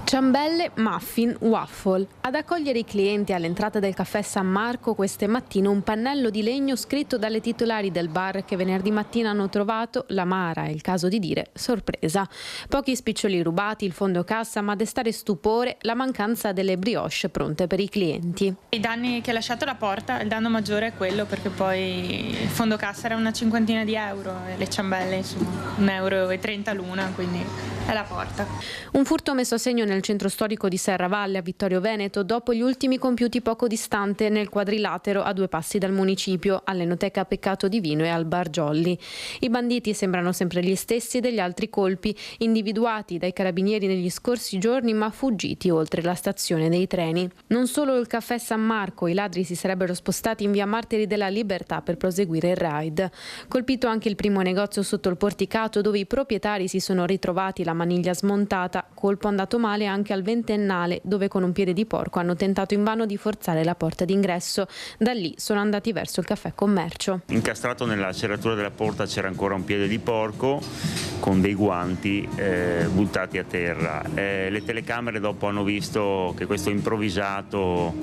Ciambelle, muffin, waffle. Ad accogliere i clienti all'entrata del caffè San Marco queste mattine un pannello di legno scritto dalle titolari del bar che venerdì mattina hanno trovato l'amara, è il caso di dire, sorpresa. Pochi spiccioli rubati, il fondo cassa, ma a destare stupore la mancanza delle brioche pronte per i clienti. I danni che ha lasciato la porta, il danno maggiore è quello perché poi il fondo cassa era una cinquantina di euro e le ciambelle insomma €1,30 l'una, quindi è la porta. Un furto messo a segno nel centro storico di Serravalle a Vittorio Veneto dopo gli ultimi compiuti poco distante nel quadrilatero a 2 passi dal municipio, all'Enoteca Peccato Divino e al Bar Jolly. I banditi sembrano sempre gli stessi degli altri colpi, individuati dai carabinieri negli scorsi giorni ma fuggiti oltre la stazione dei treni. Non solo il caffè San Marco, i ladri si sarebbero spostati in via Martiri della Libertà per proseguire il raid. Colpito anche il primo negozio sotto il porticato dove i proprietari si sono ritrovati la maniglia smontata, colpo andato male anche al Ventennale dove con un piede di porco hanno tentato invano di forzare la porta d'ingresso. Da lì sono andati verso il caffè Commercio. Incastrato nella serratura della porta c'era ancora un piede di porco con dei guanti buttati a terra. Le telecamere dopo hanno visto che questo improvvisato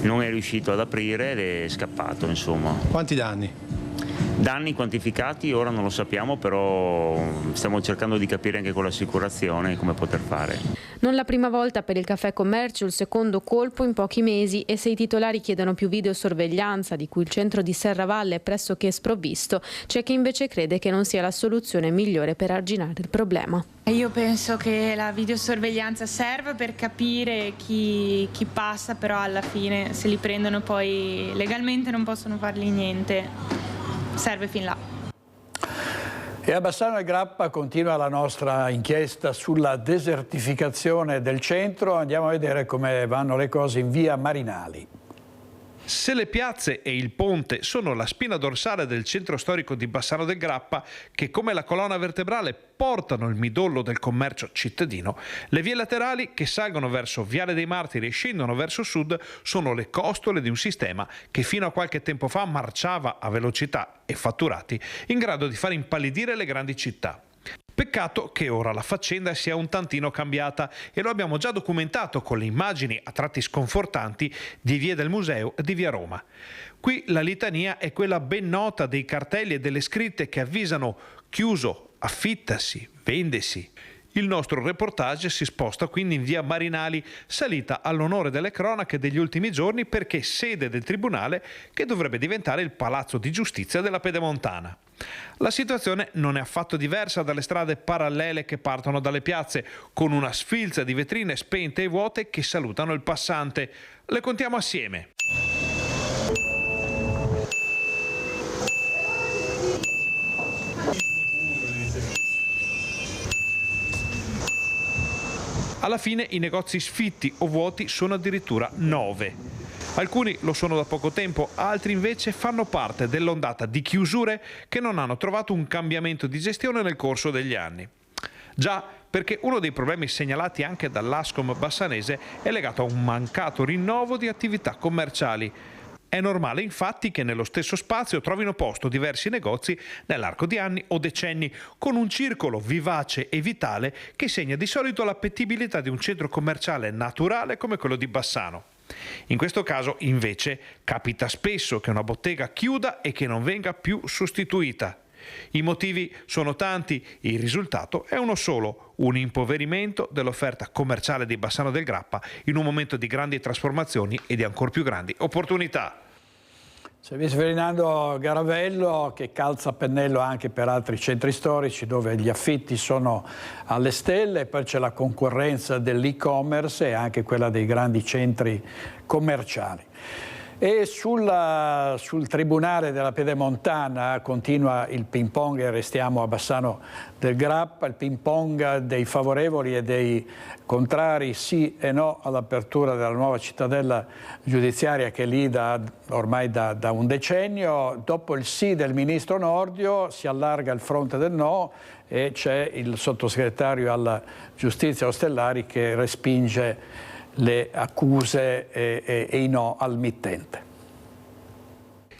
non è riuscito ad aprire ed è scappato, insomma. Quanti danni? Danni quantificati ora non lo sappiamo, però stiamo cercando di capire anche con l'assicurazione come poter fare. Non la prima volta per il caffè Commercio, il secondo colpo in pochi mesi, e se i titolari chiedono più videosorveglianza, di cui il centro di Serravalle è pressoché sprovvisto, c'è chi invece crede che non sia la soluzione migliore per arginare il problema. Io penso che la videosorveglianza serva per capire chi passa, però alla fine se li prendono poi legalmente non possono fargli niente. Serve fin là. E a Bassano e Grappa continua la nostra inchiesta sulla desertificazione del centro. Andiamo a vedere come vanno le cose in via Marinali. Se le piazze e il ponte sono la spina dorsale del centro storico di Bassano del Grappa, che come la colonna vertebrale portano il midollo del commercio cittadino, le vie laterali che salgono verso Viale dei Martiri e scendono verso sud sono le costole di un sistema che fino a qualche tempo fa marciava a velocità e fatturati in grado di far impallidire le grandi città. Peccato che ora la faccenda sia un tantino cambiata e lo abbiamo già documentato con le immagini a tratti sconfortanti di Via del Museo e di Via Roma. Qui la litania è quella ben nota dei cartelli e delle scritte che avvisano chiuso, affittasi, vendesi. Il nostro reportage si sposta quindi in via Marinali, salita all'onore delle cronache degli ultimi giorni perché sede del tribunale che dovrebbe diventare il palazzo di giustizia della Pedemontana. La situazione non è affatto diversa dalle strade parallele che partono dalle piazze, con una sfilza di vetrine spente e vuote che salutano il passante. Le contiamo assieme. Alla fine i negozi sfitti o vuoti sono addirittura 9. Alcuni lo sono da poco tempo, altri invece fanno parte dell'ondata di chiusure che non hanno trovato un cambiamento di gestione nel corso degli anni. Già, perché uno dei problemi segnalati anche dall'Ascom bassanese è legato a un mancato rinnovo di attività commerciali. È normale infatti che nello stesso spazio trovino posto diversi negozi nell'arco di anni o decenni, con un circolo vivace e vitale che segna di solito l'appetibilità di un centro commerciale naturale come quello di Bassano. In questo caso, invece, capita spesso che una bottega chiuda e che non venga più sostituita. I motivi sono tanti, il risultato è uno solo, un impoverimento dell'offerta commerciale di Bassano del Grappa in un momento di grandi trasformazioni e di ancor più grandi opportunità. C'è vice Ferdinando Garavello che calza a pennello anche per altri centri storici dove gli affitti sono alle stelle, poi c'è la concorrenza dell'e-commerce e anche quella dei grandi centri commerciali. E sul Tribunale della Pedemontana continua il ping pong e restiamo a Bassano del Grappa, il ping pong dei favorevoli e dei contrari, sì e no all'apertura della nuova cittadella giudiziaria che è lì ormai da un decennio. Dopo il sì del ministro Nordio si allarga il fronte del no e c'è il sottosegretario alla giustizia Ostellari che respinge le accuse e i no al mittente.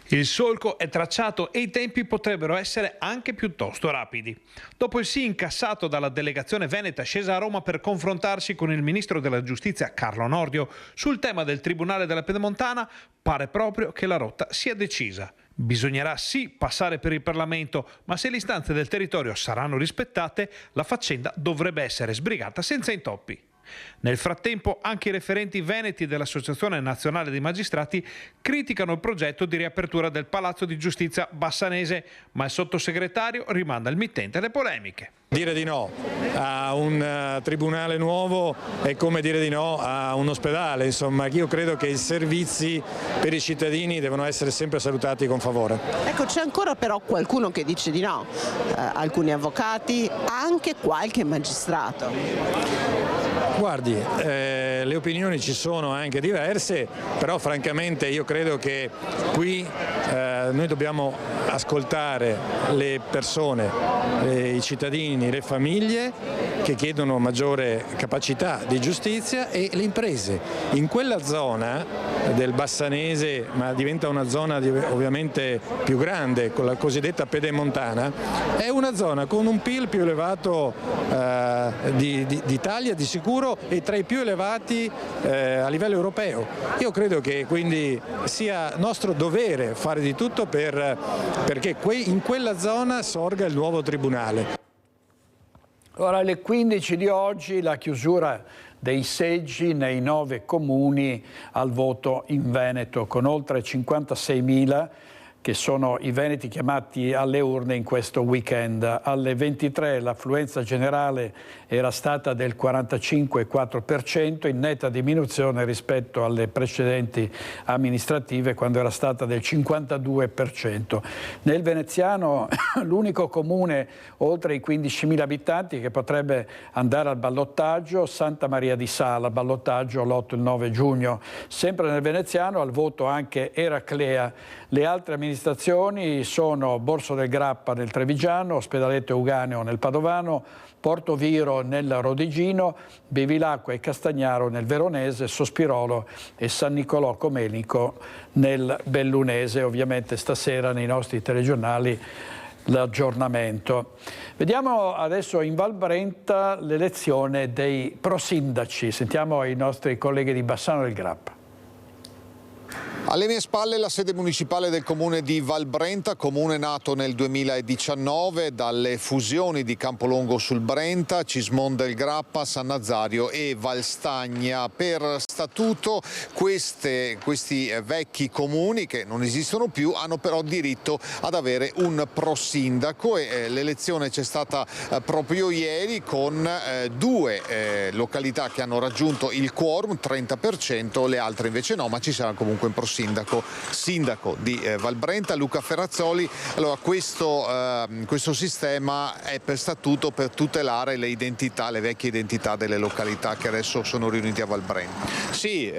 Il solco è tracciato e i tempi potrebbero essere anche piuttosto rapidi. Dopo il sì incassato dalla delegazione veneta scesa a Roma per confrontarsi con il ministro della giustizia Carlo Nordio sul tema del Tribunale della Pedemontana, pare proprio che la rotta sia decisa. Bisognerà sì passare per il Parlamento, ma se le istanze del territorio saranno rispettate, la faccenda dovrebbe essere sbrigata senza intoppi. Nel frattempo anche i referenti veneti dell'Associazione Nazionale dei Magistrati criticano il progetto di riapertura del Palazzo di Giustizia bassanese, ma il sottosegretario rimanda al mittente le polemiche. Dire di no a un tribunale nuovo è come dire di no a un ospedale, insomma io credo che i servizi per i cittadini devono essere sempre salutati con favore. Ecco, c'è ancora però qualcuno che dice di no, alcuni avvocati, anche qualche magistrato. Guardi, le opinioni ci sono anche diverse, però francamente io credo che qui noi dobbiamo ascoltare le persone, i cittadini, le famiglie che chiedono maggiore capacità di giustizia e le imprese. In quella zona del Bassanese, ma diventa una zona ovviamente più grande, con la cosiddetta pedemontana, è una zona con un PIL più elevato d'Italia di sicuro e tra i più elevati a livello europeo. Io credo che quindi sia nostro dovere fare di tutto perché in quella zona sorga il nuovo tribunale. Ora alle 15 di oggi la chiusura dei seggi nei 9 comuni al voto in Veneto, con oltre 56.000 che sono i veneti chiamati alle urne in questo weekend. Alle 23 l'affluenza generale era stata del 45,4%, in netta diminuzione rispetto alle precedenti amministrative, quando era stata del 52%. Nel veneziano l'unico comune oltre i 15.000 abitanti che potrebbe andare al ballottaggio, Santa Maria di Sala, ballottaggio l'8 e il 9 giugno. Sempre nel veneziano al voto anche Eraclea. Le altre amministrazioni sono Borso del Grappa nel Trevigiano, Ospedaletto Euganeo nel Padovano, Portoviro nel Rodigino, Bevilacqua e Castagnaro nel Veronese, Sospirolo e San Nicolò Comenico nel Bellunese. Ovviamente stasera nei nostri telegiornali l'aggiornamento. Vediamo adesso in Val Brenta l'elezione dei prosindaci. Sentiamo i nostri colleghi di Bassano del Grappa. Alle mie spalle la sede municipale del comune di Val Brenta, comune nato nel 2019 dalle fusioni di Campolongo sul Brenta, Cismon del Grappa, San Nazario e Valstagna. Per statuto questi vecchi comuni che non esistono più hanno però diritto ad avere un prosindaco e l'elezione c'è stata proprio ieri con 2 località che hanno raggiunto il quorum, 30%, le altre invece no, ma ci sarà comunque un prosindaco. Sindaco di Val Brenta, Luca Ferrazzoli. Allora questo sistema è per statuto per tutelare le identità, le vecchie identità delle località che adesso sono riunite a Val Brenta. Sì,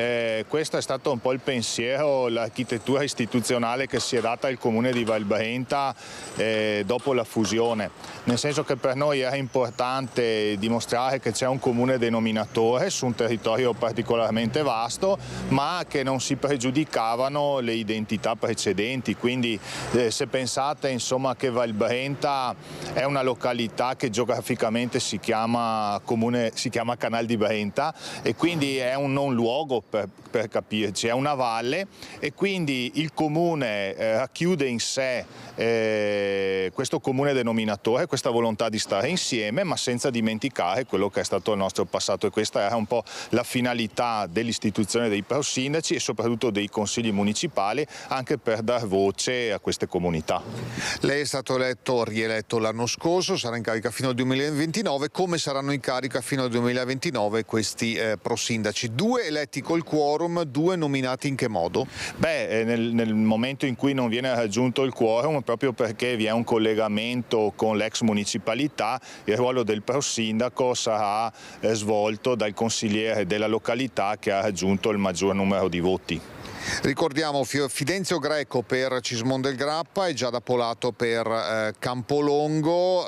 questo è stato un po' il pensiero, l'architettura istituzionale che si è data al comune di Val Brenta dopo la fusione, nel senso che per noi era importante dimostrare che c'è un comune denominatore su un territorio particolarmente vasto, ma che non si pregiudicavano le identità precedenti. Quindi se pensate insomma che Val Brenta è una località che geograficamente si chiama Canal di Brenta e quindi è un non luogo per capirci, è una valle e quindi il comune racchiude in sé questo comune denominatore, questa volontà di stare insieme, ma senza dimenticare quello che è stato il nostro passato, e questa era un po' la finalità dell'istituzione dei prosindaci e soprattutto dei consigli municipali, anche per dar voce a queste comunità. Lei è stato rieletto l'anno scorso, sarà in carica fino al 2029. Come saranno in carica fino al 2029 questi prosindaci? 2 eletti col quorum, 2 nominati in che modo? Beh, nel momento in cui non viene raggiunto il quorum, proprio perché vi è un collegamento con l'ex municipalità, il ruolo del prosindaco sarà svolto dal consigliere della località che ha raggiunto il maggior numero di voti. Ricordiamo Fidenzio Greco per Cismon del Grappa e Giada Polato per Campolongo.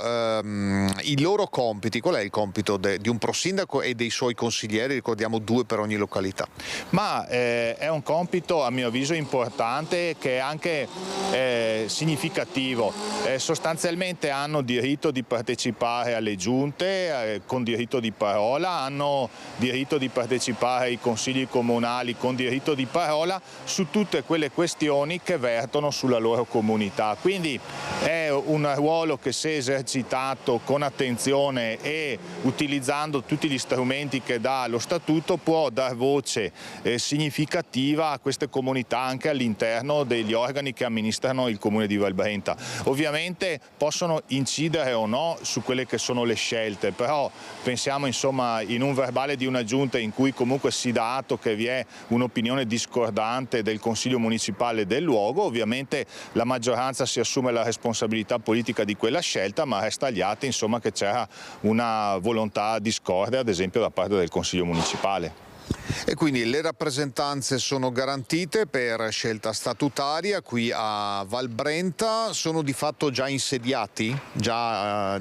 I loro compiti, qual è il compito di un prosindaco e dei suoi consiglieri? Ricordiamo 2 per ogni località. Ma è un compito a mio avviso importante, che è anche significativo significativo. Sostanzialmente hanno diritto di partecipare alle giunte con diritto di parola, hanno diritto di partecipare ai consigli comunali con diritto di parola su tutte quelle questioni che vertono sulla loro comunità. Quindi è un ruolo che, se esercitato con attenzione e utilizzando tutti gli strumenti che dà lo Statuto, può dar voce significativa a queste comunità anche all'interno degli organi che amministrano il Comune di Valbrenta. Ovviamente possono incidere o no su quelle che sono le scelte, però pensiamo insomma in un verbale di una giunta in cui comunque si dà atto che vi è un'opinione discordante del Consiglio Municipale del luogo, ovviamente la maggioranza si assume la responsabilità politica di quella scelta, ma resta agli atti insomma che c'era una volontà discorde ad esempio da parte del Consiglio Municipale. E quindi le rappresentanze sono garantite per scelta statutaria qui a Valbrenta, sono di fatto già insediati, già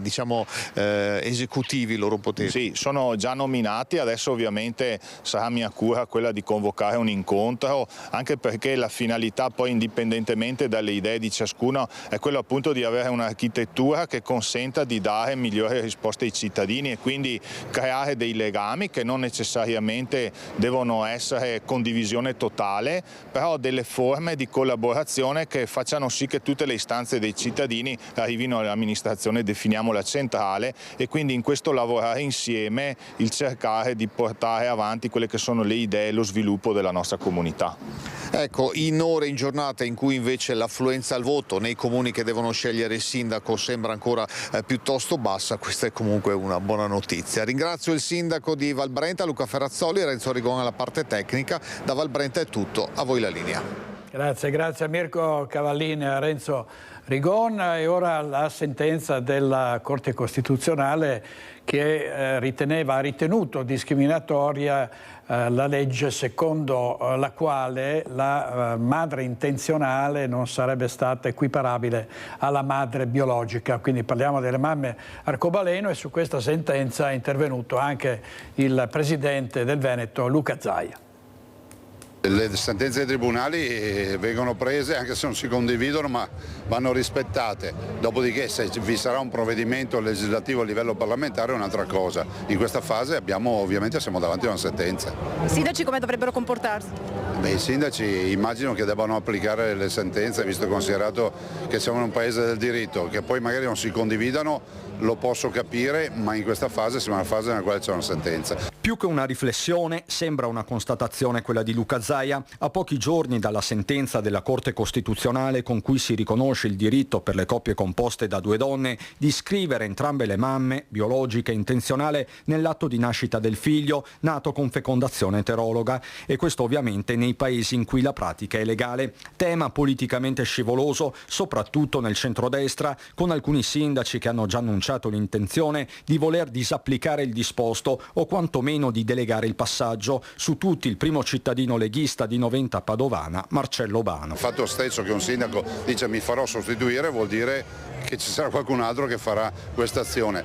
esecutivi i loro poteri? Sì, sono già nominati, adesso ovviamente sarà mia cura quella di convocare un incontro, anche perché la finalità poi indipendentemente dalle idee di ciascuno è quello appunto di avere un'architettura che consenta di dare migliori risposte ai cittadini e quindi creare dei legami che non necessariamente devono essere condivisione totale, però delle forme di collaborazione che facciano sì che tutte le istanze dei cittadini arrivino all'amministrazione, definiamola centrale, e quindi in questo lavorare insieme, il cercare di portare avanti quelle che sono le idee e lo sviluppo della nostra comunità. Ecco, in ore, in giornate in cui invece l'affluenza al voto nei comuni che devono scegliere il sindaco sembra ancora piuttosto bassa, questa è comunque una buona notizia. Ringrazio il sindaco di Valbrenta, Luca Ferrazzoli, e Renzo Rigon alla parte tecnica. Da Valbrenta è tutto, a voi la linea. Grazie a Mirko Cavallini e a Renzo Rigon. E ora la sentenza della Corte Costituzionale che ha ritenuto discriminatoria la legge secondo la quale la madre intenzionale non sarebbe stata equiparabile alla madre biologica. Quindi parliamo delle mamme arcobaleno, e su questa sentenza è intervenuto anche il presidente del Veneto, Luca Zaia. Le sentenze dei tribunali vengono prese anche se non si condividono, ma vanno rispettate. Dopodiché se vi sarà un provvedimento legislativo a livello parlamentare è un'altra cosa. In questa fase ovviamente siamo davanti a una sentenza. I sindaci come dovrebbero comportarsi? I sindaci immagino che debbano applicare le sentenze, visto e considerato che siamo in un paese del diritto. Che poi magari non si condividano lo posso capire, ma in questa fase siamo in una fase nella quale c'è una sentenza. Più che una riflessione, sembra una constatazione quella di Luca Zaia, a pochi giorni dalla sentenza della Corte Costituzionale con cui si riconosce il diritto per le coppie composte da due donne di iscrivere entrambe le mamme, biologica e intenzionale, nell'atto di nascita del figlio nato con fecondazione eterologa, e questo ovviamente nei paesi in cui la pratica è legale. Tema politicamente scivoloso, soprattutto nel centrodestra, con alcuni sindaci che hanno già annunciato l'intenzione di voler disapplicare il disposto o quantomeno di delegare il passaggio su tutti il primo cittadino leghista di Noventa Padovana, Marcello Bano. Il fatto stesso che un sindaco dice mi farò sostituire vuol dire che ci sarà qualcun altro che farà questa azione.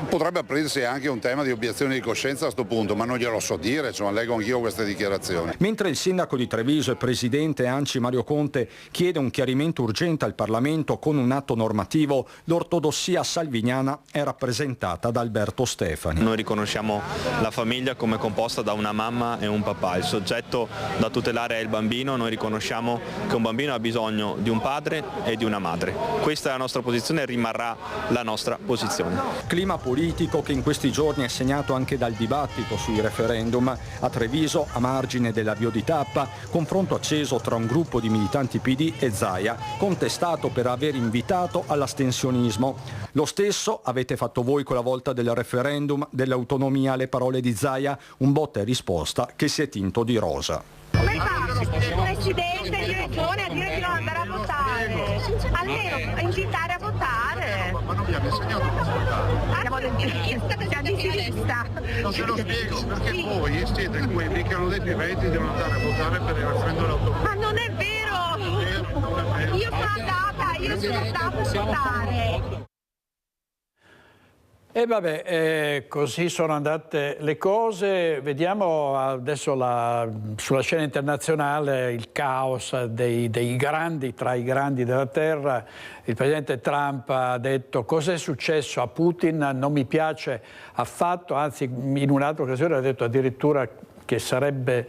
Potrebbe aprirsi anche un tema di obiezione di coscienza a questo punto, ma non glielo so dire, leggo anch'io queste dichiarazioni. Mentre il sindaco di Treviso e presidente ANCI Mario Conte chiede un chiarimento urgente al Parlamento con un atto normativo, l'ortodossia salviniana è rappresentata da Alberto Stefani. Noi riconosciamo la famiglia come composta da una mamma e un papà, il soggetto da tutelare è il bambino, noi riconosciamo che un bambino ha bisogno di un padre e di una madre. Questa è la nostra posizione e rimarrà la nostra posizione. Clima politico che in questi giorni è segnato anche dal dibattito sui referendum. A Treviso, a margine dell'avvio di tappa, confronto acceso tra un gruppo di militanti PD e Zaia, contestato per aver invitato all'astensionismo. Lo stesso avete fatto voi quella volta del referendum dell'autonomia, alle parole di Zaia, un botta e risposta che si è tinto di rosa. Come fa il presidente di regione a dire di non andare a votare? Almeno invitare a votare. Ma non vi hanno insegnato a votare. Siamo di sinistra. Non se lo spiego, perché voi siete quelli che hanno detto ai veneti di non andare a votare per il referendum dell'autonomia. Ma non è vero! Io sono andata a votare. E vabbè, così sono andate le cose. Vediamo adesso sulla scena internazionale il caos dei grandi, tra i grandi della terra. Il presidente Trump ha detto: cos'è successo a Putin? Non mi piace affatto, anzi in un'altra occasione ha detto addirittura che sarebbe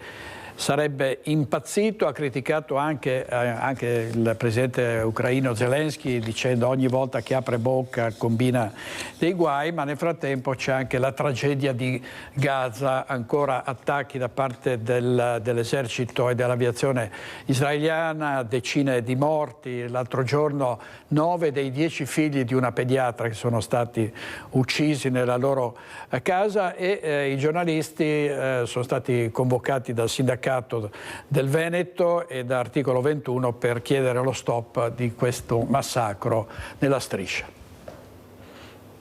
impazzito. Ha criticato anche il presidente ucraino Zelensky, dicendo ogni volta che apre bocca combina dei guai, ma nel frattempo c'è anche la tragedia di Gaza, ancora attacchi da parte dell'esercito e dell'aviazione israeliana, decine di morti, l'altro giorno 9 dei 10 figli di una pediatra che sono stati uccisi nella loro casa, e i giornalisti sono stati convocati dal sindacato del Veneto e da Articolo 21 per chiedere lo stop di questo massacro nella striscia.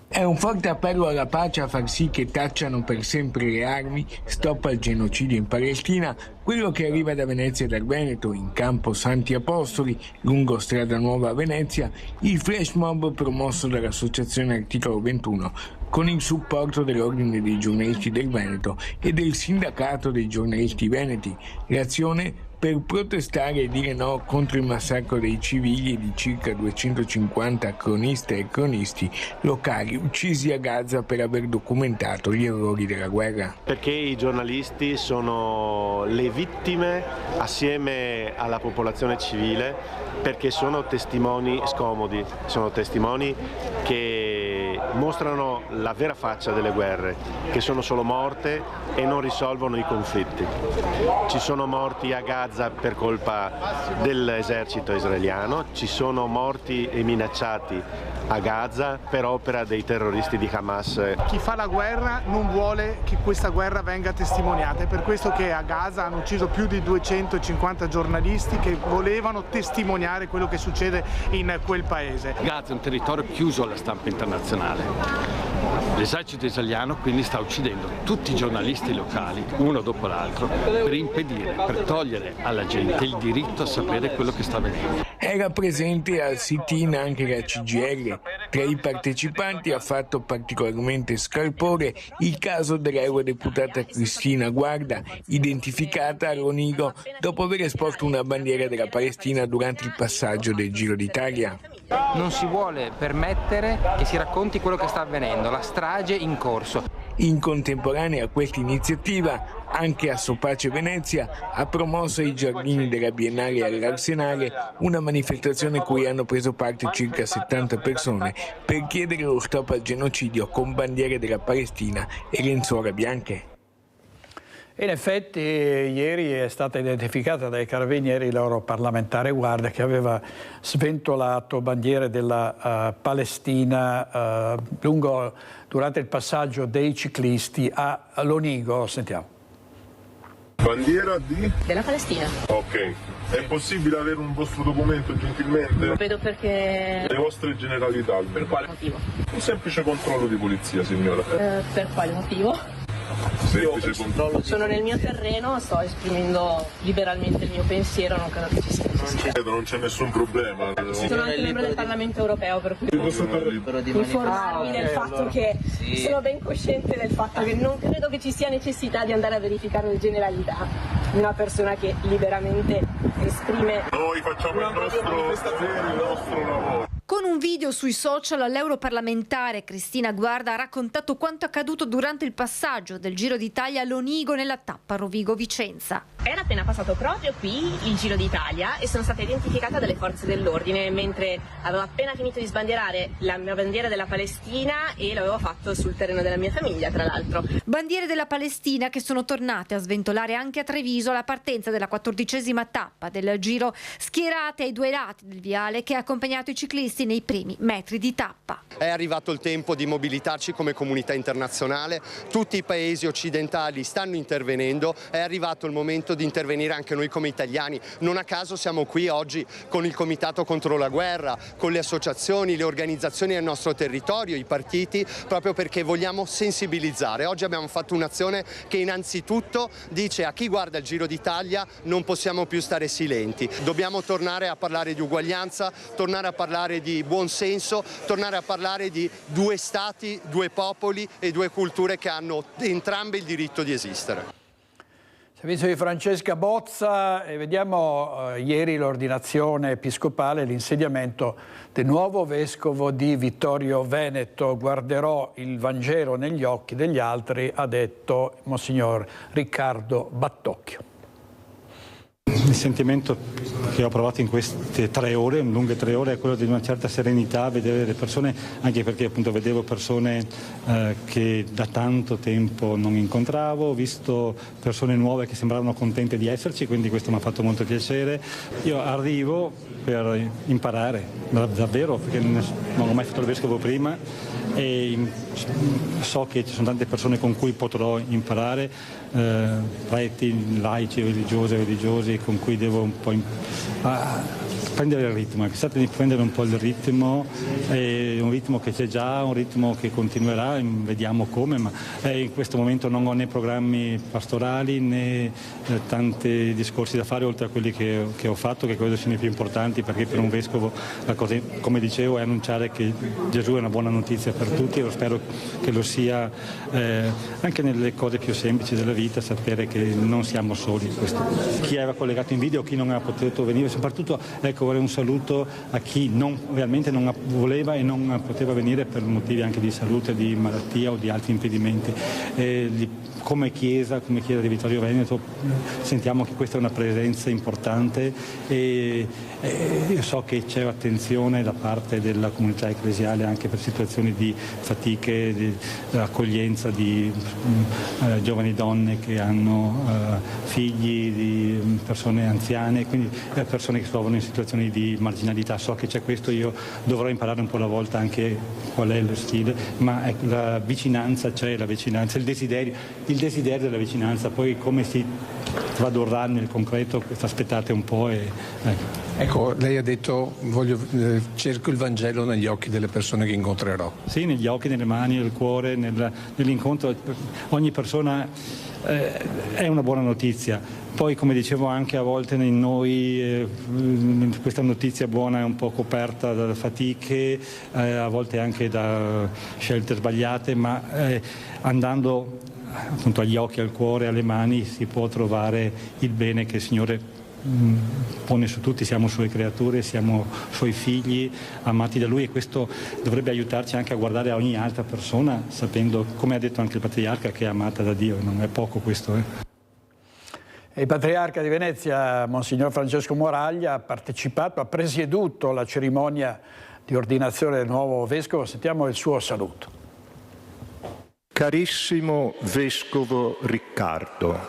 È un forte appello alla pace a far sì che tacciano per sempre le armi, stop al genocidio in Palestina, quello che arriva da Venezia e dal Veneto, in campo Santi Apostoli, lungo Strada Nuova a Venezia, il flash mob promosso dall'associazione Articolo 21, con il supporto dell'Ordine dei giornalisti del Veneto e del Sindacato dei giornalisti veneti. L'azione per protestare e dire no contro il massacro dei civili di circa 250 croniste e cronisti locali uccisi a Gaza per aver documentato gli errori della guerra. Perché i giornalisti sono le vittime assieme alla popolazione civile, perché sono testimoni scomodi, sono testimoni che mostrano la vera faccia delle guerre, che sono solo morte e non risolvono i conflitti. Ci sono morti a Gaza per colpa dell'esercito israeliano, ci sono morti e minacciati a Gaza per opera dei terroristi di Hamas. Chi fa la guerra non vuole che questa guerra venga testimoniata, è per questo che a Gaza hanno ucciso più di 250 giornalisti che volevano testimoniare quello che succede in quel paese. Gaza è un territorio chiuso alla stampa internazionale. L'esercito israeliano quindi sta uccidendo tutti i giornalisti locali, uno dopo l'altro, per impedire, per togliere alla gente il diritto a sapere quello che sta avvenendo. Era presente al sit-in anche la CGIL. Tra i partecipanti ha fatto particolarmente scalpore il caso dell'eurodeputata Cristina Guarda, identificata a Lonigo dopo aver esposto una bandiera della Palestina durante il passaggio del Giro d'Italia. Non si vuole permettere che si racconti quello che sta avvenendo, la strage in corso. In contemporanea a questa iniziativa, anche a Sopace Venezia ha promosso ai giardini della Biennale all'Arsenale una manifestazione a cui hanno preso parte circa 70 persone per chiedere lo stop al genocidio con bandiere della Palestina e lenzuola bianche. In effetti ieri è stata identificata dai carabinieri l'europarlamentare Guarda, che aveva sventolato bandiere della Palestina durante il passaggio dei ciclisti a Lonigo. Sentiamo. Bandiera della Palestina. Ok. È possibile avere un vostro documento gentilmente? Non vedo perché... Le vostre generalità. Per quale motivo? Un semplice controllo di polizia, signora. Per quale motivo? Semplice controllo. Sono nel mio terreno, sto esprimendo liberalmente il mio pensiero, non credo che ci sia necessità. Non c'è nessun problema. Sono anche membro del Parlamento europeo, per cui informarmi del fatto che sono ben cosciente del fatto che non credo che ci sia necessità di andare a verificare le generalità di una persona che liberamente esprime. Noi facciamo il nostro lavoro. Con un video sui social, l'europarlamentare Cristina Guarda ha raccontato quanto accaduto durante il passaggio del Giro d'Italia a Lonigo nella tappa Rovigo-Vicenza. Era appena passato proprio qui il Giro d'Italia e sono stata identificata dalle forze dell'ordine mentre avevo appena finito di sbandierare la mia bandiera della Palestina e l'avevo fatto sul terreno della mia famiglia, tra l'altro. Bandiere della Palestina che sono tornate a sventolare anche a Treviso alla partenza della 14ª tappa del Giro, schierate ai due lati del viale che ha accompagnato i ciclisti nei primi metri di tappa. È arrivato il tempo di mobilitarci come comunità internazionale, tutti i paesi occidentali stanno intervenendo, è arrivato il momento di intervenire anche noi come italiani. Non a caso siamo qui oggi con il Comitato contro la guerra, con le associazioni, le organizzazioni del nostro territorio, i partiti, proprio perché vogliamo sensibilizzare. Oggi abbiamo fatto un'azione che innanzitutto dice a chi guarda il Giro d'Italia non possiamo più stare silenti, dobbiamo tornare a parlare di uguaglianza, tornare a parlare di di buonsenso tornare a parlare di due stati, due popoli e due culture che hanno entrambe il diritto di esistere. Servizio di Francesca Bozza e vediamo ieri l'ordinazione episcopale, l'insediamento del nuovo vescovo di Vittorio Veneto. Guarderò il Vangelo negli occhi degli altri, ha detto Monsignor Riccardo Battocchio. Il sentimento che ho provato in queste 3 ore, lunghe 3 ore, è quello di una certa serenità, vedere le persone, anche perché appunto vedevo persone che da tanto tempo non incontravo, ho visto persone nuove che sembravano contente di esserci, quindi questo mi ha fatto molto piacere. Io arrivo per imparare, davvero, perché non ho mai fatto il vescovo prima e so che ci sono tante persone con cui potrò imparare, preti, laici, religiosi con cui devo un po' prendere il ritmo. Pensate di prendere un po' il ritmo, è un ritmo che c'è già, un ritmo che continuerà, vediamo come, ma in questo momento non ho né programmi pastorali né tanti discorsi da fare oltre a quelli che ho fatto, che credo siano i più importanti, perché per un vescovo la cosa, come dicevo, è annunciare che Gesù è una buona notizia per tutti, e spero che lo sia anche nelle cose più semplici della vita, sapere che non siamo soli. Chi era collegato in video, chi non ha potuto venire, soprattutto vorrei un saluto a chi realmente non voleva e non poteva venire per motivi anche di salute, di malattia o di altri impedimenti. Come Chiesa di Vittorio Veneto sentiamo che questa è una presenza importante e io so che c'è attenzione da parte della comunità ecclesiale anche per situazioni di fatiche, di accoglienza di giovani donne che hanno figli, di persone anziane, quindi persone che si trovano in situazioni di marginalità. So che c'è questo, io dovrò imparare un po' alla volta anche qual è lo stile, ma la vicinanza c'è, la vicinanza, il desiderio della vicinanza, poi come si tradurrà nel concreto, aspettate un po'. Ecco, lei ha detto cerco il Vangelo negli occhi delle persone che incontrerò. Sì, negli occhi, nelle mani, nel cuore, nell'incontro. Ogni persona è una buona notizia. Poi, come dicevo, anche a volte in noi questa notizia buona è un po' coperta da fatiche, a volte anche da scelte sbagliate, ma andando appunto agli occhi, al cuore, alle mani si può trovare il bene che il Signore pone su tutti. Siamo sue creature, siamo suoi figli amati da Lui, e questo dovrebbe aiutarci anche a guardare a ogni altra persona sapendo, come ha detto anche il Patriarca, che è amata da Dio. Non è poco questo. Il Patriarca di Venezia, Monsignor Francesco Moraglia, ha partecipato, ha presieduto la cerimonia di ordinazione del nuovo Vescovo. Sentiamo il suo saluto. Carissimo Vescovo Riccardo,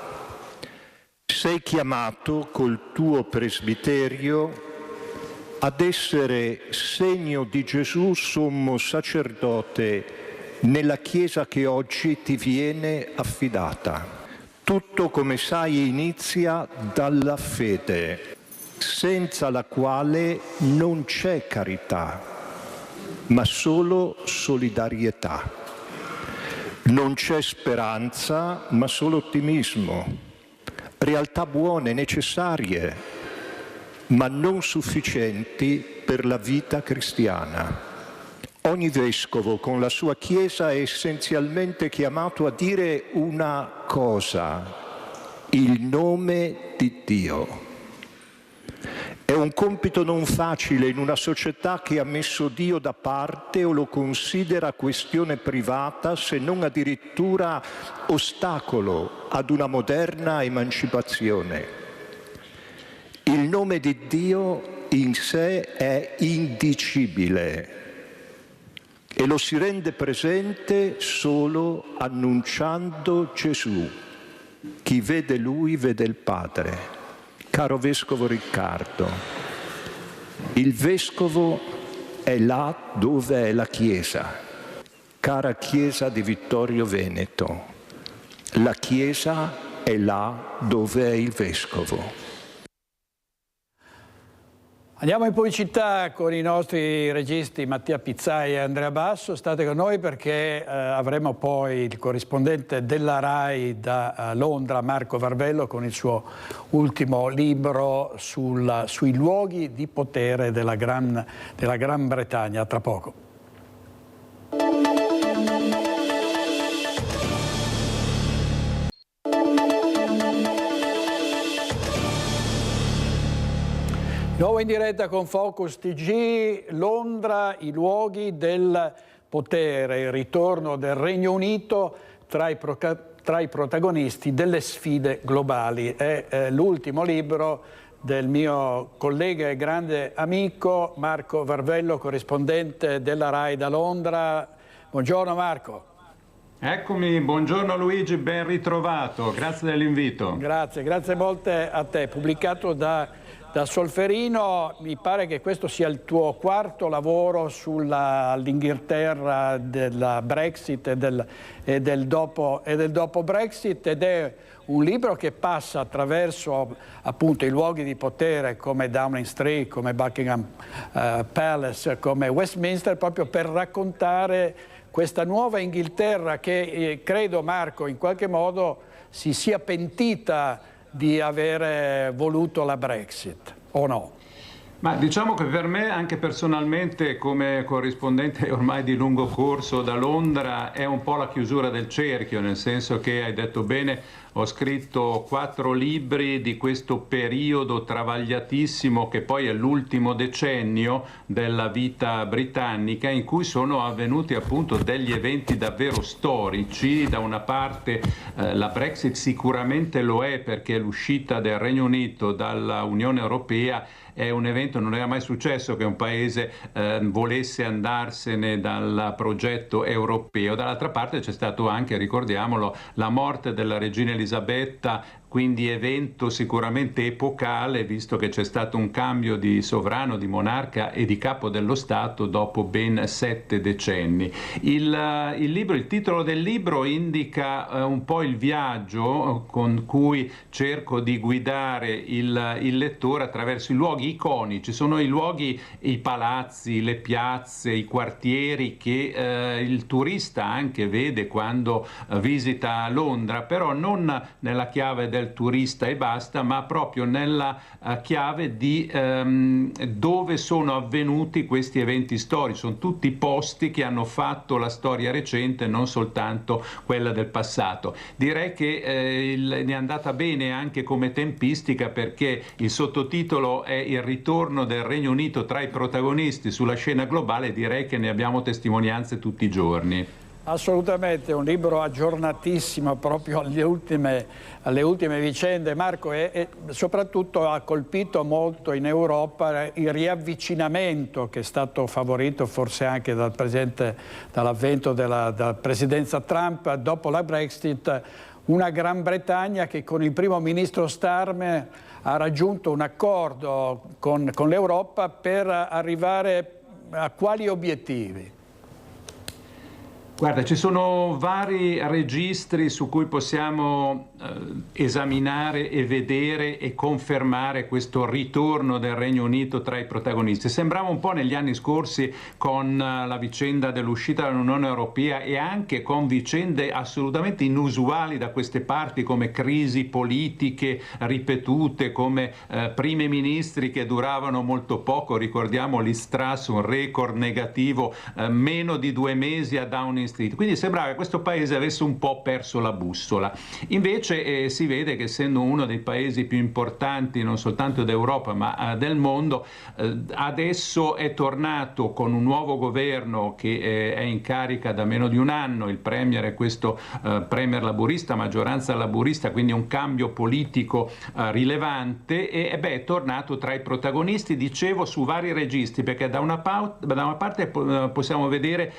sei chiamato col tuo presbiterio ad essere segno di Gesù sommo sacerdote nella Chiesa che oggi ti viene affidata. Tutto, come sai, inizia dalla fede, senza la quale non c'è carità, ma solo solidarietà. Non c'è speranza, ma solo ottimismo. Realtà buone, necessarie, ma non sufficienti per la vita cristiana. Ogni vescovo con la sua Chiesa è essenzialmente chiamato a dire una cosa: il nome di Dio. È un compito non facile in una società che ha messo Dio da parte o lo considera questione privata, se non addirittura ostacolo ad una moderna emancipazione. Il nome di Dio in sé è indicibile e lo si rende presente solo annunciando Gesù. Chi vede Lui vede il Padre. Caro Vescovo Riccardo, il Vescovo è là dove è la Chiesa. Cara Chiesa di Vittorio Veneto, la Chiesa è là dove è il Vescovo. Andiamo in pubblicità con i nostri registi Mattia Pizzai e Andrea Basso. State con noi perché avremo poi il corrispondente della RAI da Londra, Marco Varvello, con il suo ultimo libro sui luoghi di potere della Gran Bretagna. A tra poco. Nuovo in diretta con Focus TG, Londra, i luoghi del potere, il ritorno del Regno Unito tra i protagonisti delle sfide globali. È l'ultimo libro del mio collega e grande amico Marco Varvello, corrispondente della RAI da Londra. Buongiorno Marco. Eccomi, buongiorno Luigi, ben ritrovato, grazie dell'invito. Grazie molte a te. Pubblicato da Solferino, mi pare che questo sia il tuo quarto lavoro sull'Inghilterra della Brexit e del dopo Brexit, ed è un libro che passa attraverso appunto i luoghi di potere come Downing Street, come Buckingham Palace, come Westminster, proprio per raccontare questa nuova Inghilterra che credo, Marco, in qualche modo si sia pentita di avere voluto la Brexit, o no? Ma diciamo che per me, anche personalmente, come corrispondente ormai di lungo corso da Londra, è un po' la chiusura del cerchio, nel senso che, hai detto bene, ho scritto 4 libri di questo periodo travagliatissimo che poi è l'ultimo decennio della vita britannica, in cui sono avvenuti appunto degli eventi davvero storici. Da una parte la Brexit sicuramente lo è, perché l'uscita del Regno Unito dalla Unione Europea è un evento, non era mai successo che un paese volesse andarsene dal progetto europeo. Dall'altra parte c'è stato anche, ricordiamolo, la morte della regina Elisabetta, quindi evento sicuramente epocale, visto che c'è stato un cambio di sovrano, di monarca e di capo dello Stato dopo ben 7 decenni. Il titolo del libro indica un po' il viaggio con cui cerco di guidare il lettore attraverso i luoghi iconici. Sono i luoghi, i palazzi, le piazze, i quartieri che il turista anche vede quando visita Londra, però non nella chiave del turista e basta, ma proprio nella chiave di dove sono avvenuti questi eventi storici. Sono tutti posti che hanno fatto la storia recente, non soltanto quella del passato. Direi che ne è andata bene anche come tempistica, perché il sottotitolo è Il ritorno del Regno Unito tra i protagonisti sulla scena globale. Direi che ne abbiamo testimonianze tutti i giorni. Assolutamente, un libro aggiornatissimo proprio alle ultime vicende, Marco, e soprattutto ha colpito molto in Europa il riavvicinamento che è stato favorito forse anche dall'avvento della presidenza Trump dopo la Brexit, una Gran Bretagna che con il primo ministro Starmer ha raggiunto un accordo con l'Europa per arrivare a quali obiettivi? Guarda, ci sono vari registri su cui possiamo esaminare e vedere e confermare questo ritorno del Regno Unito tra i protagonisti. Sembrava un po' negli anni scorsi con la vicenda dell'uscita dall'Unione Europea e anche con vicende assolutamente inusuali da queste parti, come crisi politiche ripetute, come primi ministri che duravano molto poco. Ricordiamo Liz Truss, un record negativo, meno di 2 mesi a Downing Street. Quindi sembrava che questo paese avesse un po' perso la bussola. Invece si vede che, essendo uno dei paesi più importanti non soltanto d'Europa ma del mondo, adesso è tornato con un nuovo governo che è in carica da meno di un anno. Il premier è questo premier laburista, maggioranza laburista, quindi un cambio politico rilevante, e è tornato tra i protagonisti, dicevo, su vari registri, perché da una parte possiamo vedere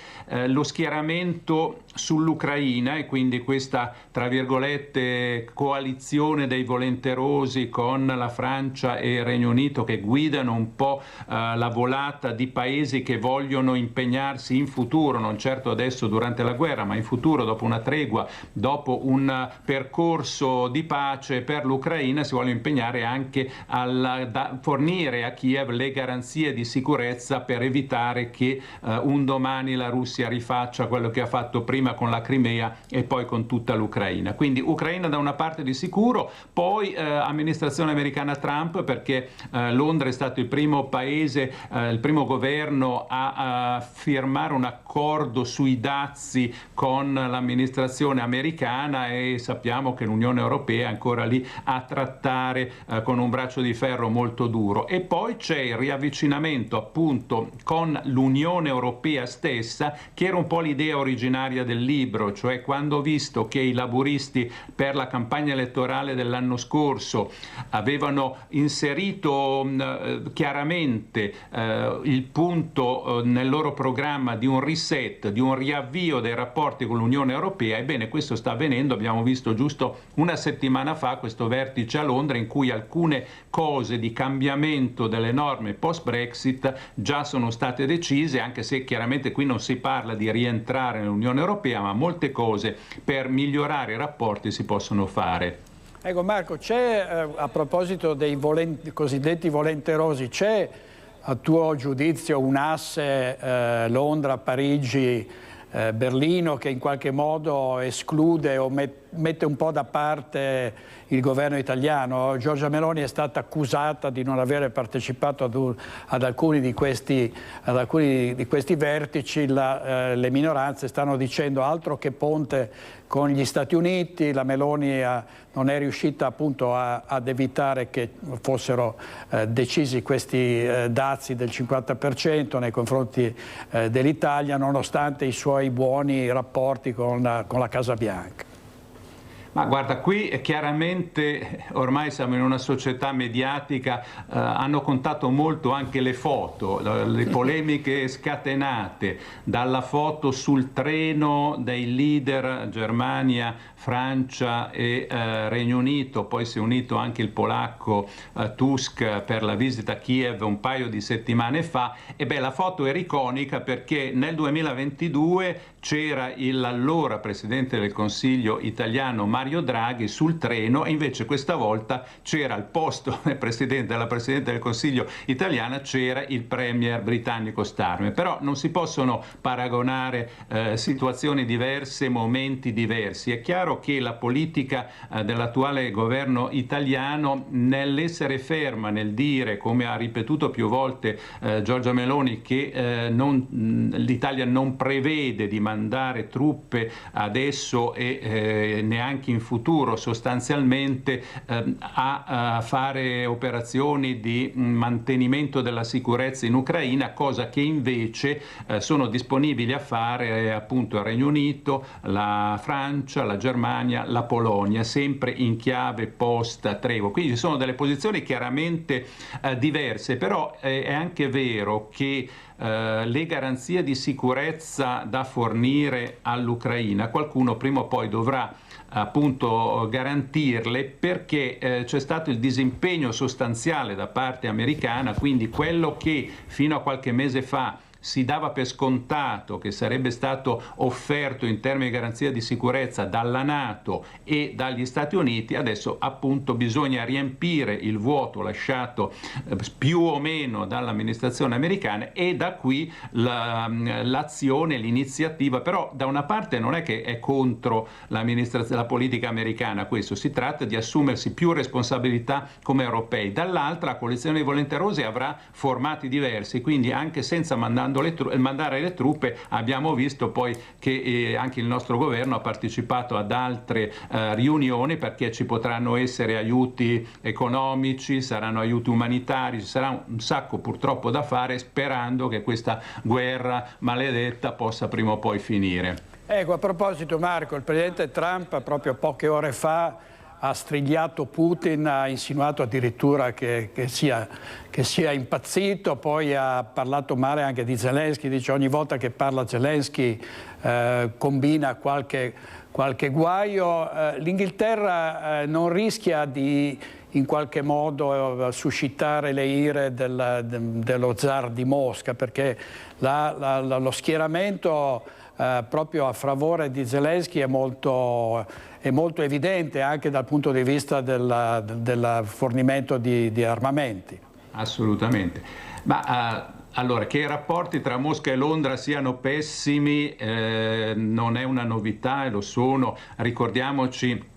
lo schieramento ragionamento sull'Ucraina e quindi questa, tra virgolette, coalizione dei volenterosi con la Francia e il Regno Unito che guidano un po' la volata di paesi che vogliono impegnarsi in futuro, non certo adesso durante la guerra, ma in futuro, dopo una tregua, dopo un percorso di pace per l'Ucraina, si vuole impegnare anche a fornire a Kiev le garanzie di sicurezza per evitare che un domani la Russia rifaccia quello che ha fatto prima con la Crimea e poi con tutta l'Ucraina. Quindi Ucraina da una parte di sicuro, poi amministrazione americana Trump, perché Londra è stato il primo paese, il primo governo a firmare un accordo sui dazi con l'amministrazione americana e sappiamo che l'Unione Europea è ancora lì a trattare con un braccio di ferro molto duro. E poi c'è il riavvicinamento appunto con l'Unione Europea stessa, che era un po' l'idea originaria del libro, cioè quando ho visto che i laburisti per la campagna elettorale dell'anno scorso avevano inserito chiaramente il punto nel loro programma di un reset, di un riavvio dei rapporti con l'Unione Europea, ebbene questo sta avvenendo. Abbiamo visto giusto una settimana fa questo vertice a Londra in cui alcune cose di cambiamento delle norme post-Brexit già sono state decise, anche se chiaramente qui non si parla di rientrare nell'Unione Europea, ma molte cose per migliorare i rapporti si possono fare. Ecco Marco, c'è a proposito dei cosiddetti volenterosi, c'è a tuo giudizio un asse Londra-Parigi Berlino che in qualche modo esclude o mette un po' da parte il governo italiano? Giorgia Meloni è stata accusata di non avere partecipato ad alcuni di questi vertici. Le minoranze stanno dicendo altro che ponte con gli Stati Uniti. La Meloni non è riuscita appunto ad evitare che fossero decisi questi dazi del 50% nei confronti dell'Italia, nonostante i suoi buoni rapporti con la Casa Bianca. Ma guarda, qui chiaramente ormai siamo in una società mediatica, hanno contato molto anche le foto, le polemiche scatenate, dalla foto sul treno dei leader Germania, Francia e Regno Unito, poi si è unito anche il polacco Tusk per la visita a Kiev un paio di settimane fa, e beh, la foto era iconica perché nel 2022 c'era l'allora Presidente del Consiglio italiano Mario Draghi sul treno e invece questa volta c'era al posto del della Presidente del Consiglio italiana c'era il Premier britannico Starmer. Però non si possono paragonare situazioni diverse, momenti diversi. È chiaro che la politica dell'attuale governo italiano nell'essere ferma, nel dire, come ha ripetuto più volte Giorgia Meloni, che l'Italia non prevede di mandare truppe adesso e neanche in futuro sostanzialmente a fare operazioni di mantenimento della sicurezza in Ucraina, cosa che invece sono disponibili a fare appunto il Regno Unito, la Francia, la Germania, la Polonia, sempre in chiave post tregua. Quindi ci sono delle posizioni chiaramente diverse, però è anche vero che le garanzie di sicurezza da fornire all'Ucraina qualcuno prima o poi dovrà appunto garantirle, perché c'è stato il disimpegno sostanziale da parte americana, quindi quello che fino a qualche mese fa si dava per scontato che sarebbe stato offerto in termini di garanzia di sicurezza dalla NATO e dagli Stati Uniti, adesso appunto bisogna riempire il vuoto lasciato più o meno dall'amministrazione americana, e da qui l'azione, l'iniziativa. Però da una parte non è che è contro la politica americana, questo si tratta di assumersi più responsabilità come europei, dall'altra la coalizione dei volenterosi avrà formati diversi, quindi anche senza mandare le truppe abbiamo visto poi che anche il nostro governo ha partecipato ad altre riunioni, perché ci potranno essere aiuti economici, saranno aiuti umanitari, ci sarà un sacco purtroppo da fare, sperando che questa guerra maledetta possa prima o poi finire. Ecco, a proposito Marco, il presidente Trump proprio poche ore fa ha strigliato Putin, ha insinuato addirittura che sia impazzito, poi ha parlato male anche di Zelensky, dice ogni volta che parla Zelensky combina qualche guaio. L'Inghilterra non rischia di in qualche modo suscitare le ire dello zar di Mosca, perché lo schieramento proprio a favore di Zelensky è molto evidente anche dal punto di vista del fornimento di armamenti. Assolutamente. Ma allora, che i rapporti tra Mosca e Londra siano pessimi non è una novità, e lo sono. Ricordiamoci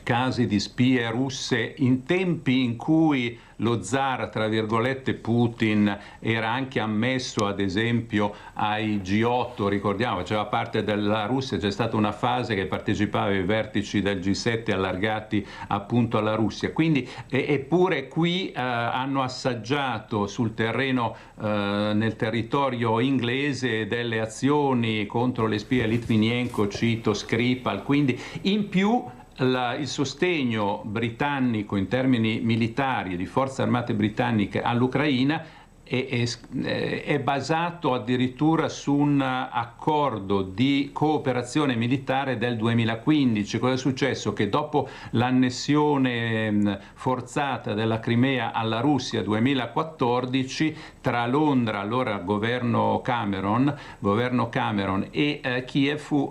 casi di spie russe in tempi in cui lo zar, tra virgolette, Putin era anche ammesso ad esempio ai G8, ricordiamo, faceva parte della Russia, c'è stata una fase che partecipava ai vertici del G7 allargati appunto alla Russia, quindi eppure qui hanno assaggiato sul terreno, nel territorio inglese, delle azioni contro le spie Litvinenko, cito Skripal, quindi in più il sostegno britannico in termini militari di forze armate britanniche all'Ucraina è basato addirittura su un accordo di cooperazione militare del 2015. Cosa è successo? Che dopo l'annessione forzata della Crimea alla Russia 2014, tra Londra, allora governo Cameron e Kiev fu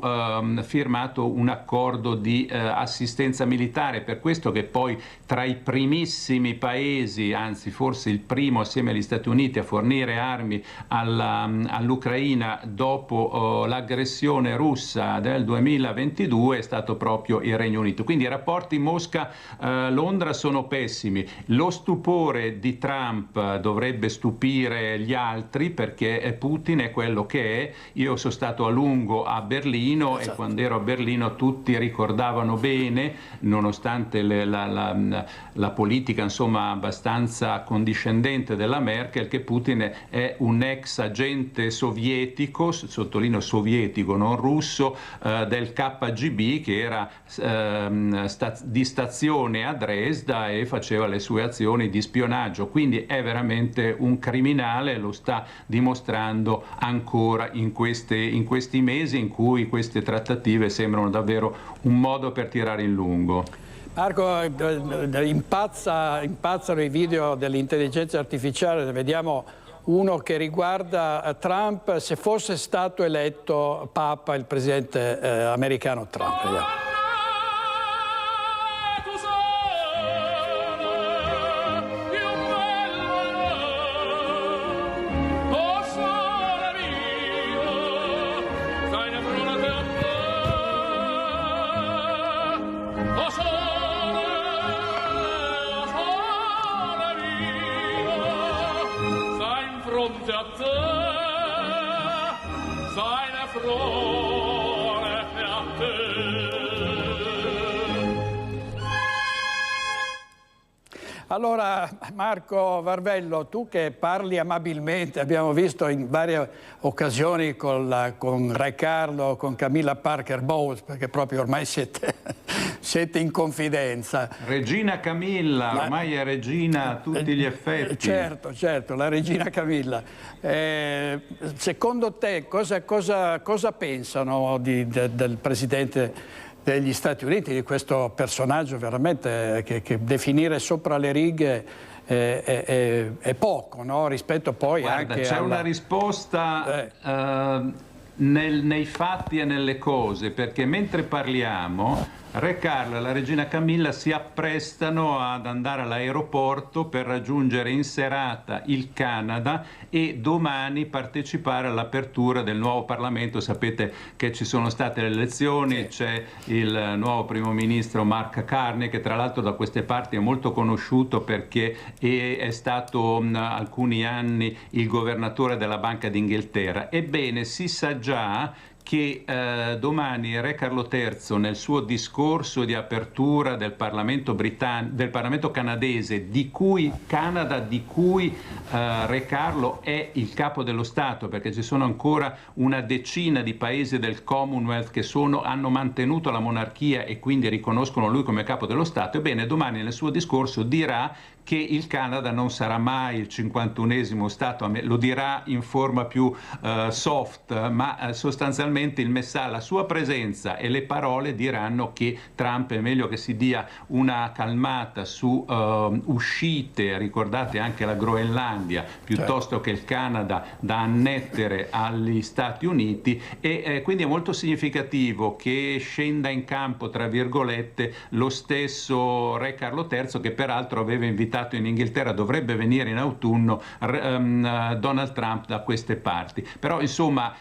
firmato un accordo di assistenza militare. Per questo che poi tra i primissimi paesi, anzi forse il primo assieme agli Stati Uniti, a fornire armi all'Ucraina dopo l'aggressione russa del 2022 è stato proprio il Regno Unito. Quindi i rapporti Mosca-Londra sono pessimi. Lo stupore di Trump dovrebbe stupire gli altri, perché Putin è quello che è. Io sono stato a lungo a Berlino, esatto. E quando ero a Berlino tutti ricordavano bene, nonostante la politica insomma abbastanza condiscendente della Merkel, che Putin è un ex agente sovietico, sottolineo sovietico, non russo, del KGB, che era di stazione a Dresda e faceva le sue azioni di spionaggio. Quindi è veramente un criminale, lo sta dimostrando ancora in questi mesi in cui queste trattative sembrano davvero un modo per tirare in lungo. Marco, impazzano i video dell'intelligenza artificiale, vediamo uno che riguarda Trump, se fosse stato eletto Papa il presidente americano Trump. Vediamo. Allora, Marco Varvello, tu che parli amabilmente, abbiamo visto in varie occasioni con Re Carlo, con Camilla Parker Bowles, perché proprio ormai siete in confidenza. Regina Camilla, ormai è regina a tutti gli effetti. Certo, la regina Camilla. Secondo te cosa pensano del presidente degli Stati Uniti, di questo personaggio veramente che definire sopra le righe è poco, no? Rispetto poi anche c'è una risposta nei fatti e nelle cose, perché mentre parliamo Re Carlo e la regina Camilla si apprestano ad andare all'aeroporto per raggiungere in serata il Canada e domani partecipare all'apertura del nuovo Parlamento. Sapete che ci sono state le elezioni, c'è il nuovo primo ministro Mark Carney, che tra l'altro da queste parti è molto conosciuto perché è stato alcuni anni il governatore della Banca d'Inghilterra. Ebbene, si sa già che domani Re Carlo III nel suo discorso di apertura del Parlamento canadese, di cui Re Carlo è il capo dello Stato, perché ci sono ancora una decina di paesi del Commonwealth che hanno mantenuto la monarchia e quindi riconoscono lui come capo dello Stato, ebbene domani nel suo discorso dirà che il Canada non sarà mai il 51esimo Stato, lo dirà in forma più soft, ma sostanzialmente la sua presenza e le parole diranno che Trump è meglio che si dia una calmata su uscite, ricordate anche la Groenlandia, piuttosto che il Canada da annettere agli Stati Uniti, e quindi è molto significativo che scenda in campo, tra virgolette, lo stesso Re Carlo III, che peraltro aveva invitato in Inghilterra, dovrebbe venire in autunno, Donald Trump da queste parti. Però insomma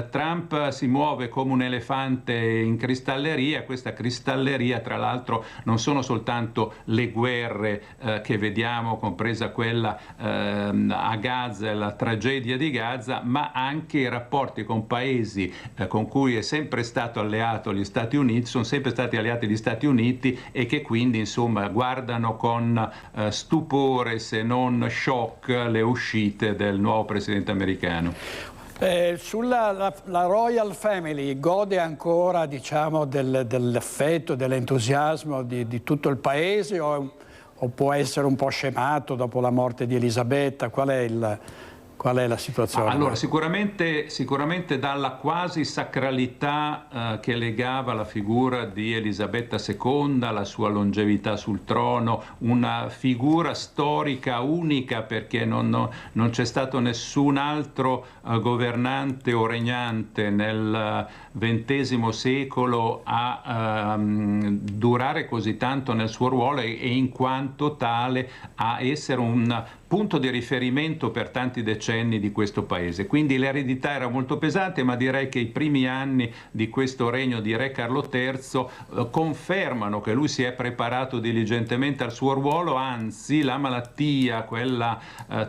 Trump si muove come un elefante in cristalleria. Questa cristalleria tra l'altro non sono soltanto le guerre che vediamo, compresa quella a Gaza, la tragedia di Gaza, ma anche i rapporti con paesi con cui è sempre stato alleato gli Stati Uniti, sono sempre stati alleati gli Stati Uniti, e che quindi insomma guardano con stupore, se non shock, le uscite del nuovo presidente americano. La Royal Family gode ancora, diciamo, dell'affetto, dell'entusiasmo di tutto il paese, o può essere un po' scemato dopo la morte di Elisabetta? Qual è la situazione? Allora, sicuramente dalla quasi sacralità che legava la figura di Elisabetta II, la sua longevità sul trono, una figura storica unica, perché non c'è stato nessun altro governante o regnante nel XX secolo a durare così tanto nel suo ruolo e in quanto tale a essere un punto di riferimento per tanti decenni di questo paese. Quindi l'eredità era molto pesante, ma direi che i primi anni di questo regno di Re Carlo III confermano che lui si è preparato diligentemente al suo ruolo, anzi la malattia, quella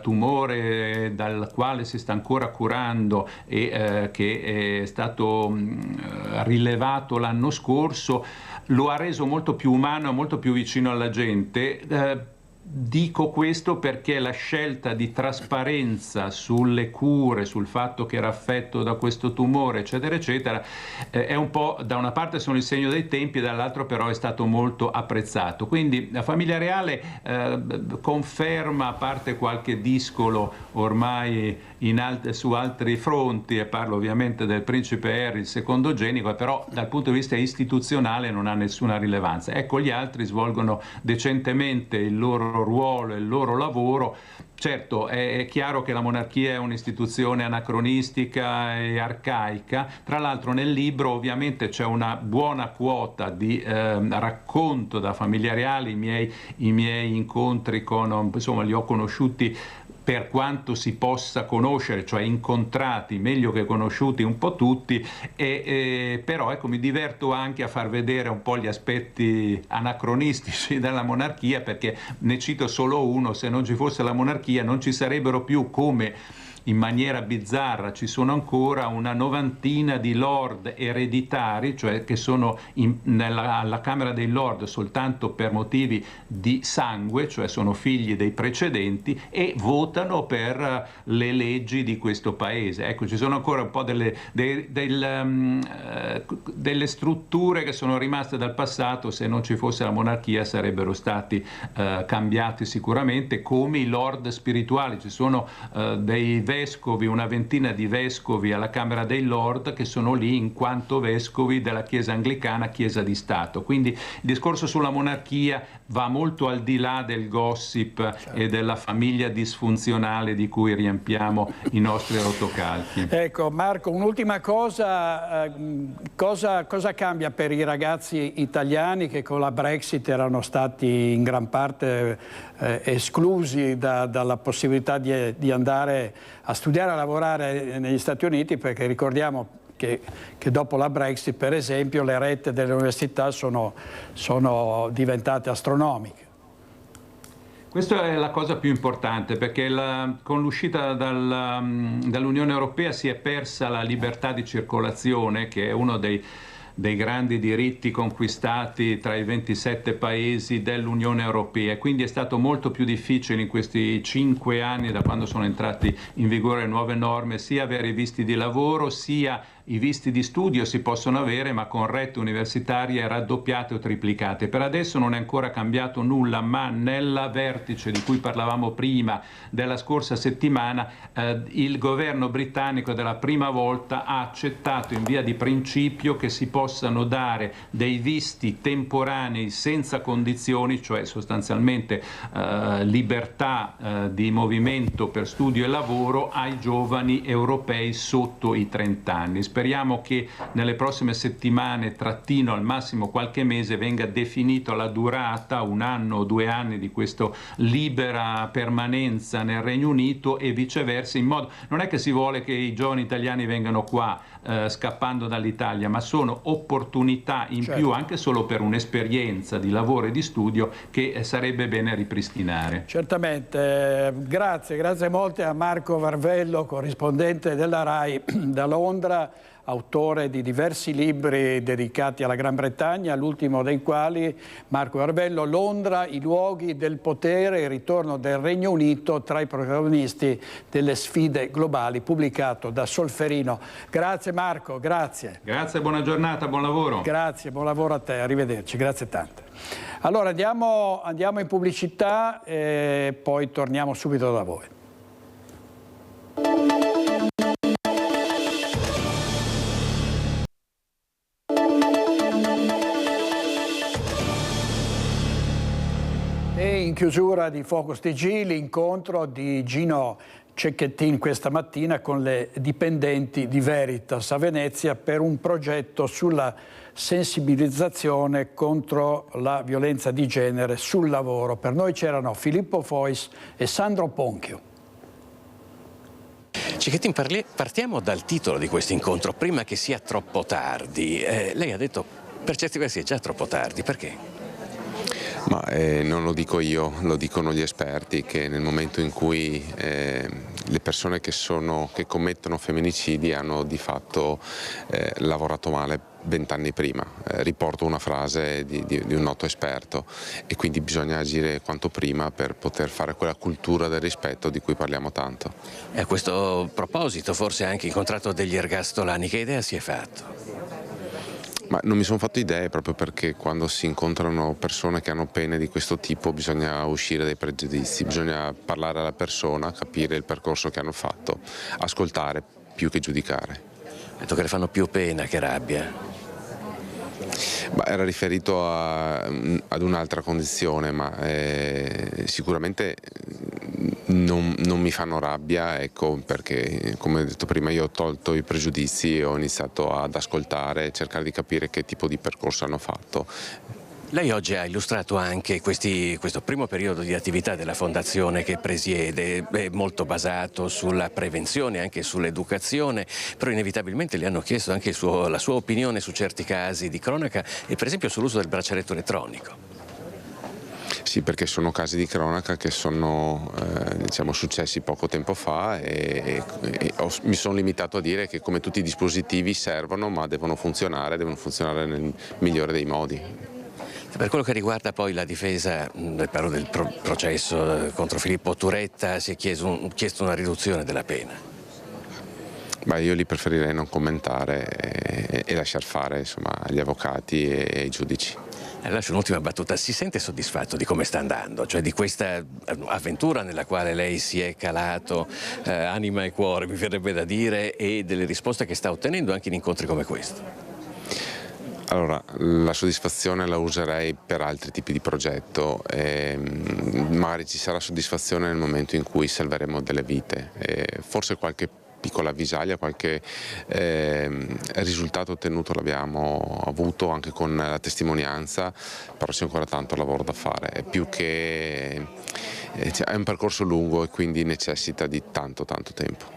tumore dal quale si sta ancora curando e che è stato rilevato l'anno scorso, lo ha reso molto più umano e molto più vicino alla gente. Dico questo perché la scelta di trasparenza sulle cure, sul fatto che era affetto da questo tumore, eccetera, eccetera, è un po', da una parte sono il segno dei tempi, dall'altro però è stato molto apprezzato. Quindi la famiglia reale conferma, a parte qualche discolo ormai su altri fronti, e parlo ovviamente del principe Harry, il secondogenito, però dal punto di vista istituzionale non ha nessuna rilevanza. Ecco, gli altri svolgono decentemente il loro ruolo e il loro lavoro. Certo, è chiaro che la monarchia è un'istituzione anacronistica e arcaica. Tra l'altro nel libro ovviamente c'è una buona quota di racconto da famiglia reale. I miei incontri insomma, li ho conosciuti per quanto si possa conoscere, cioè incontrati, meglio che conosciuti un po' tutti, però ecco, mi diverto anche a far vedere un po' gli aspetti anacronistici della monarchia, perché ne cito solo uno: se non ci fosse la monarchia non ci sarebbero più, come in maniera bizzarra ci sono ancora una novantina di lord ereditari, cioè che sono alla Camera dei Lord soltanto per motivi di sangue, cioè sono figli dei precedenti e votano per le leggi di questo paese. Ecco, ci sono ancora un po' delle strutture che sono rimaste dal passato. Se non ci fosse la monarchia sarebbero stati cambiati sicuramente, come i lord spirituali. Ci sono dei vescovi, una ventina di vescovi alla Camera dei Lord, che sono lì in quanto vescovi della Chiesa anglicana, Chiesa di Stato. Quindi il discorso sulla monarchia va molto al di là del gossip, certo, e della famiglia disfunzionale di cui riempiamo i nostri rotocalchi. Ecco Marco, un'ultima cosa, cosa cambia per i ragazzi italiani che con la Brexit erano stati in gran parte esclusi dalla possibilità di andare a studiare e a lavorare negli Stati Uniti, perché ricordiamo che dopo la Brexit, per esempio, le rette delle università sono diventate astronomiche. Questa è la cosa più importante, perché con l'uscita dall'Unione Europea si è persa la libertà di circolazione, che è uno dei grandi diritti conquistati tra i 27 paesi dell'Unione Europea, quindi è stato molto più difficile in questi 5 anni, da quando sono entrati in vigore nuove norme, sia avere i visti di lavoro sia i visti di studio si possono avere, ma con rette universitarie raddoppiate o triplicate. Per adesso non è ancora cambiato nulla, ma nella vertice di cui parlavamo prima della scorsa settimana, il governo britannico della prima volta ha accettato in via di principio che si possano dare dei visti temporanei senza condizioni, cioè sostanzialmente libertà di movimento per studio e lavoro ai giovani europei sotto i 30 anni. Speriamo che nelle prossime settimane, trattino al massimo qualche mese, venga definito la durata, 1 anno o 2 anni, di questa libera permanenza nel Regno Unito e viceversa, in modo, non è che si vuole che i giovani italiani vengano qua scappando dall'Italia, ma sono opportunità in più anche solo per un'esperienza di lavoro e di studio che sarebbe bene ripristinare. Certamente, grazie molte a Marco Varvello, corrispondente della RAI da Londra, autore di diversi libri dedicati alla Gran Bretagna, l'ultimo dei quali, Marco Varvello, Londra, i luoghi del potere, il ritorno del Regno Unito tra i protagonisti delle sfide globali, pubblicato da Solferino. Grazie Marco, grazie. Grazie, buona giornata, buon lavoro. Grazie, buon lavoro a te, arrivederci, grazie tante. Allora andiamo in pubblicità e poi torniamo subito da voi. E in chiusura di Focus TG l'incontro di Gino Cecchettin questa mattina con le dipendenti di Veritas a Venezia per un progetto sulla sensibilizzazione contro la violenza di genere sul lavoro. Per noi c'erano Filippo Fois e Sandro Ponchio. Cecchettin, partiamo dal titolo di questo incontro, prima che sia troppo tardi. Lei ha detto per certi versi è già troppo tardi, perché? Ma non lo dico io, lo dicono gli esperti, che nel momento in cui le persone che commettono femminicidi hanno di fatto lavorato male 20 anni prima. Riporto una frase di un noto esperto, e quindi bisogna agire quanto prima per poter fare quella cultura del rispetto di cui parliamo tanto. E a questo proposito forse ha anche incontrato degli ergastolani, che idea si è fatto? Ma non mi sono fatto idee, proprio perché quando si incontrano persone che hanno pene di questo tipo bisogna uscire dai pregiudizi, bisogna parlare alla persona, capire il percorso che hanno fatto, ascoltare più che giudicare. Ha detto che le fanno più pena che rabbia. Era riferito ad un'altra condizione, ma sicuramente non mi fanno rabbia, ecco, perché come ho detto prima io ho tolto i pregiudizi e ho iniziato ad ascoltare e cercare di capire che tipo di percorso hanno fatto. Lei oggi ha illustrato anche questo primo periodo di attività della Fondazione che presiede, è molto basato sulla prevenzione, anche sull'educazione, però inevitabilmente le hanno chiesto anche la sua opinione su certi casi di cronaca e per esempio sull'uso del braccialetto elettronico. Sì, perché sono casi di cronaca che sono successi poco tempo fa e mi sono limitato a dire che come tutti i dispositivi servono, ma devono funzionare nel migliore dei modi. Per quello che riguarda poi la difesa, parlo del processo contro Filippo Turetta, si è chiesto una riduzione della pena. Io li preferirei non commentare e lasciar fare agli avvocati e ai giudici. Lascio un'ultima battuta, si sente soddisfatto di come sta andando, cioè di questa avventura nella quale lei si è calato anima e cuore, mi verrebbe da dire, e delle risposte che sta ottenendo anche in incontri come questo? Allora, la soddisfazione la userei per altri tipi di progetto, magari ci sarà soddisfazione nel momento in cui salveremo delle vite, forse qualche piccola avvisaglia, qualche risultato ottenuto l'abbiamo avuto anche con la testimonianza, però c'è ancora tanto lavoro da fare, è un percorso lungo e quindi necessita di tanto tempo.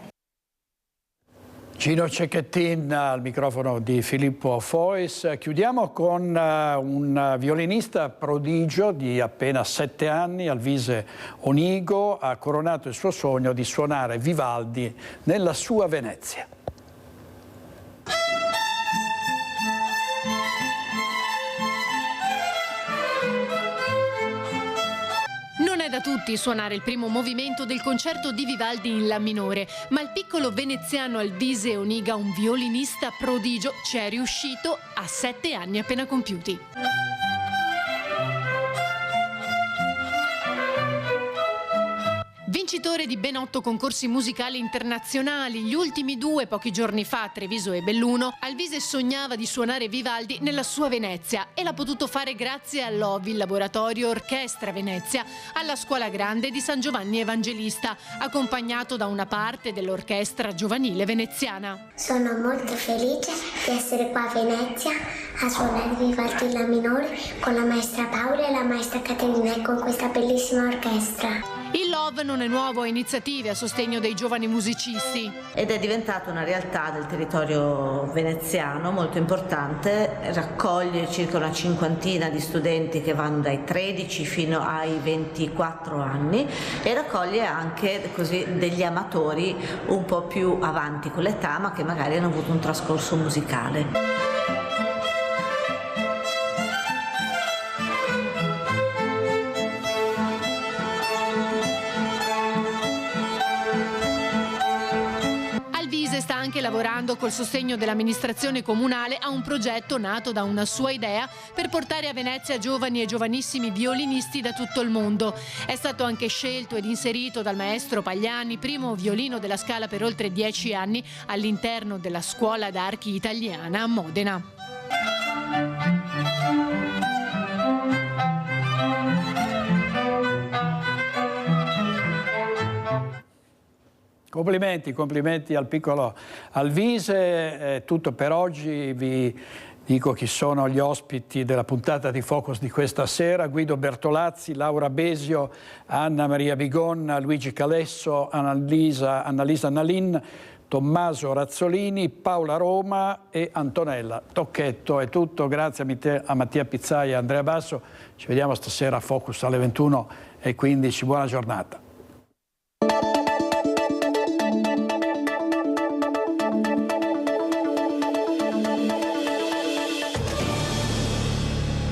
Gino Cecchettin al microfono di Filippo Fois. Chiudiamo con un violinista prodigio di appena 7 anni, Alvise Onigo, ha coronato il suo sogno di suonare Vivaldi nella sua Venezia. Non è da tutti suonare il primo movimento del concerto di Vivaldi in La minore, ma il piccolo veneziano Alvise Onigo, un violinista prodigio, ci è riuscito a 7 anni appena compiuti. Vincitore di ben 8 concorsi musicali internazionali, gli ultimi 2 pochi giorni fa a Treviso e Belluno, Alvise sognava di suonare Vivaldi nella sua Venezia e l'ha potuto fare grazie all'OVI, il laboratorio Orchestra Venezia, alla Scuola Grande di San Giovanni Evangelista, accompagnato da una parte dell'orchestra giovanile veneziana. Sono molto felice di essere qua a Venezia a suonare Vivaldi in La minore con la maestra Paola e la maestra Caterina e con questa bellissima orchestra. Il Love non è nuovo a iniziative a sostegno dei giovani musicisti. Ed è diventata una realtà del territorio veneziano molto importante, raccoglie circa una 50 di studenti che vanno dai 13 fino ai 24 anni e raccoglie anche così degli amatori un po' più avanti con l'età ma che magari hanno avuto un trascorso musicale. Sta anche lavorando col sostegno dell'amministrazione comunale a un progetto nato da una sua idea per portare a Venezia giovani e giovanissimi violinisti da tutto il mondo. È stato anche scelto ed inserito dal maestro Pagliani, primo violino della Scala per oltre 10 anni, all'interno della Scuola d'Archi Italiana a Modena. Complimenti al piccolo Alvise. È tutto per oggi. Vi dico chi sono gli ospiti della puntata di Focus di questa sera: Guido Bertolazzi, Laura Besio, Anna Maria Bigonna, Luigi Calesso, Annalisa Nalin, Tommaso Razzolini, Paola Roma e Antonella Tocchetto. È tutto, grazie a Mattia Pizzai e Andrea Basso. Ci vediamo stasera a Focus alle 21:15. Buona giornata.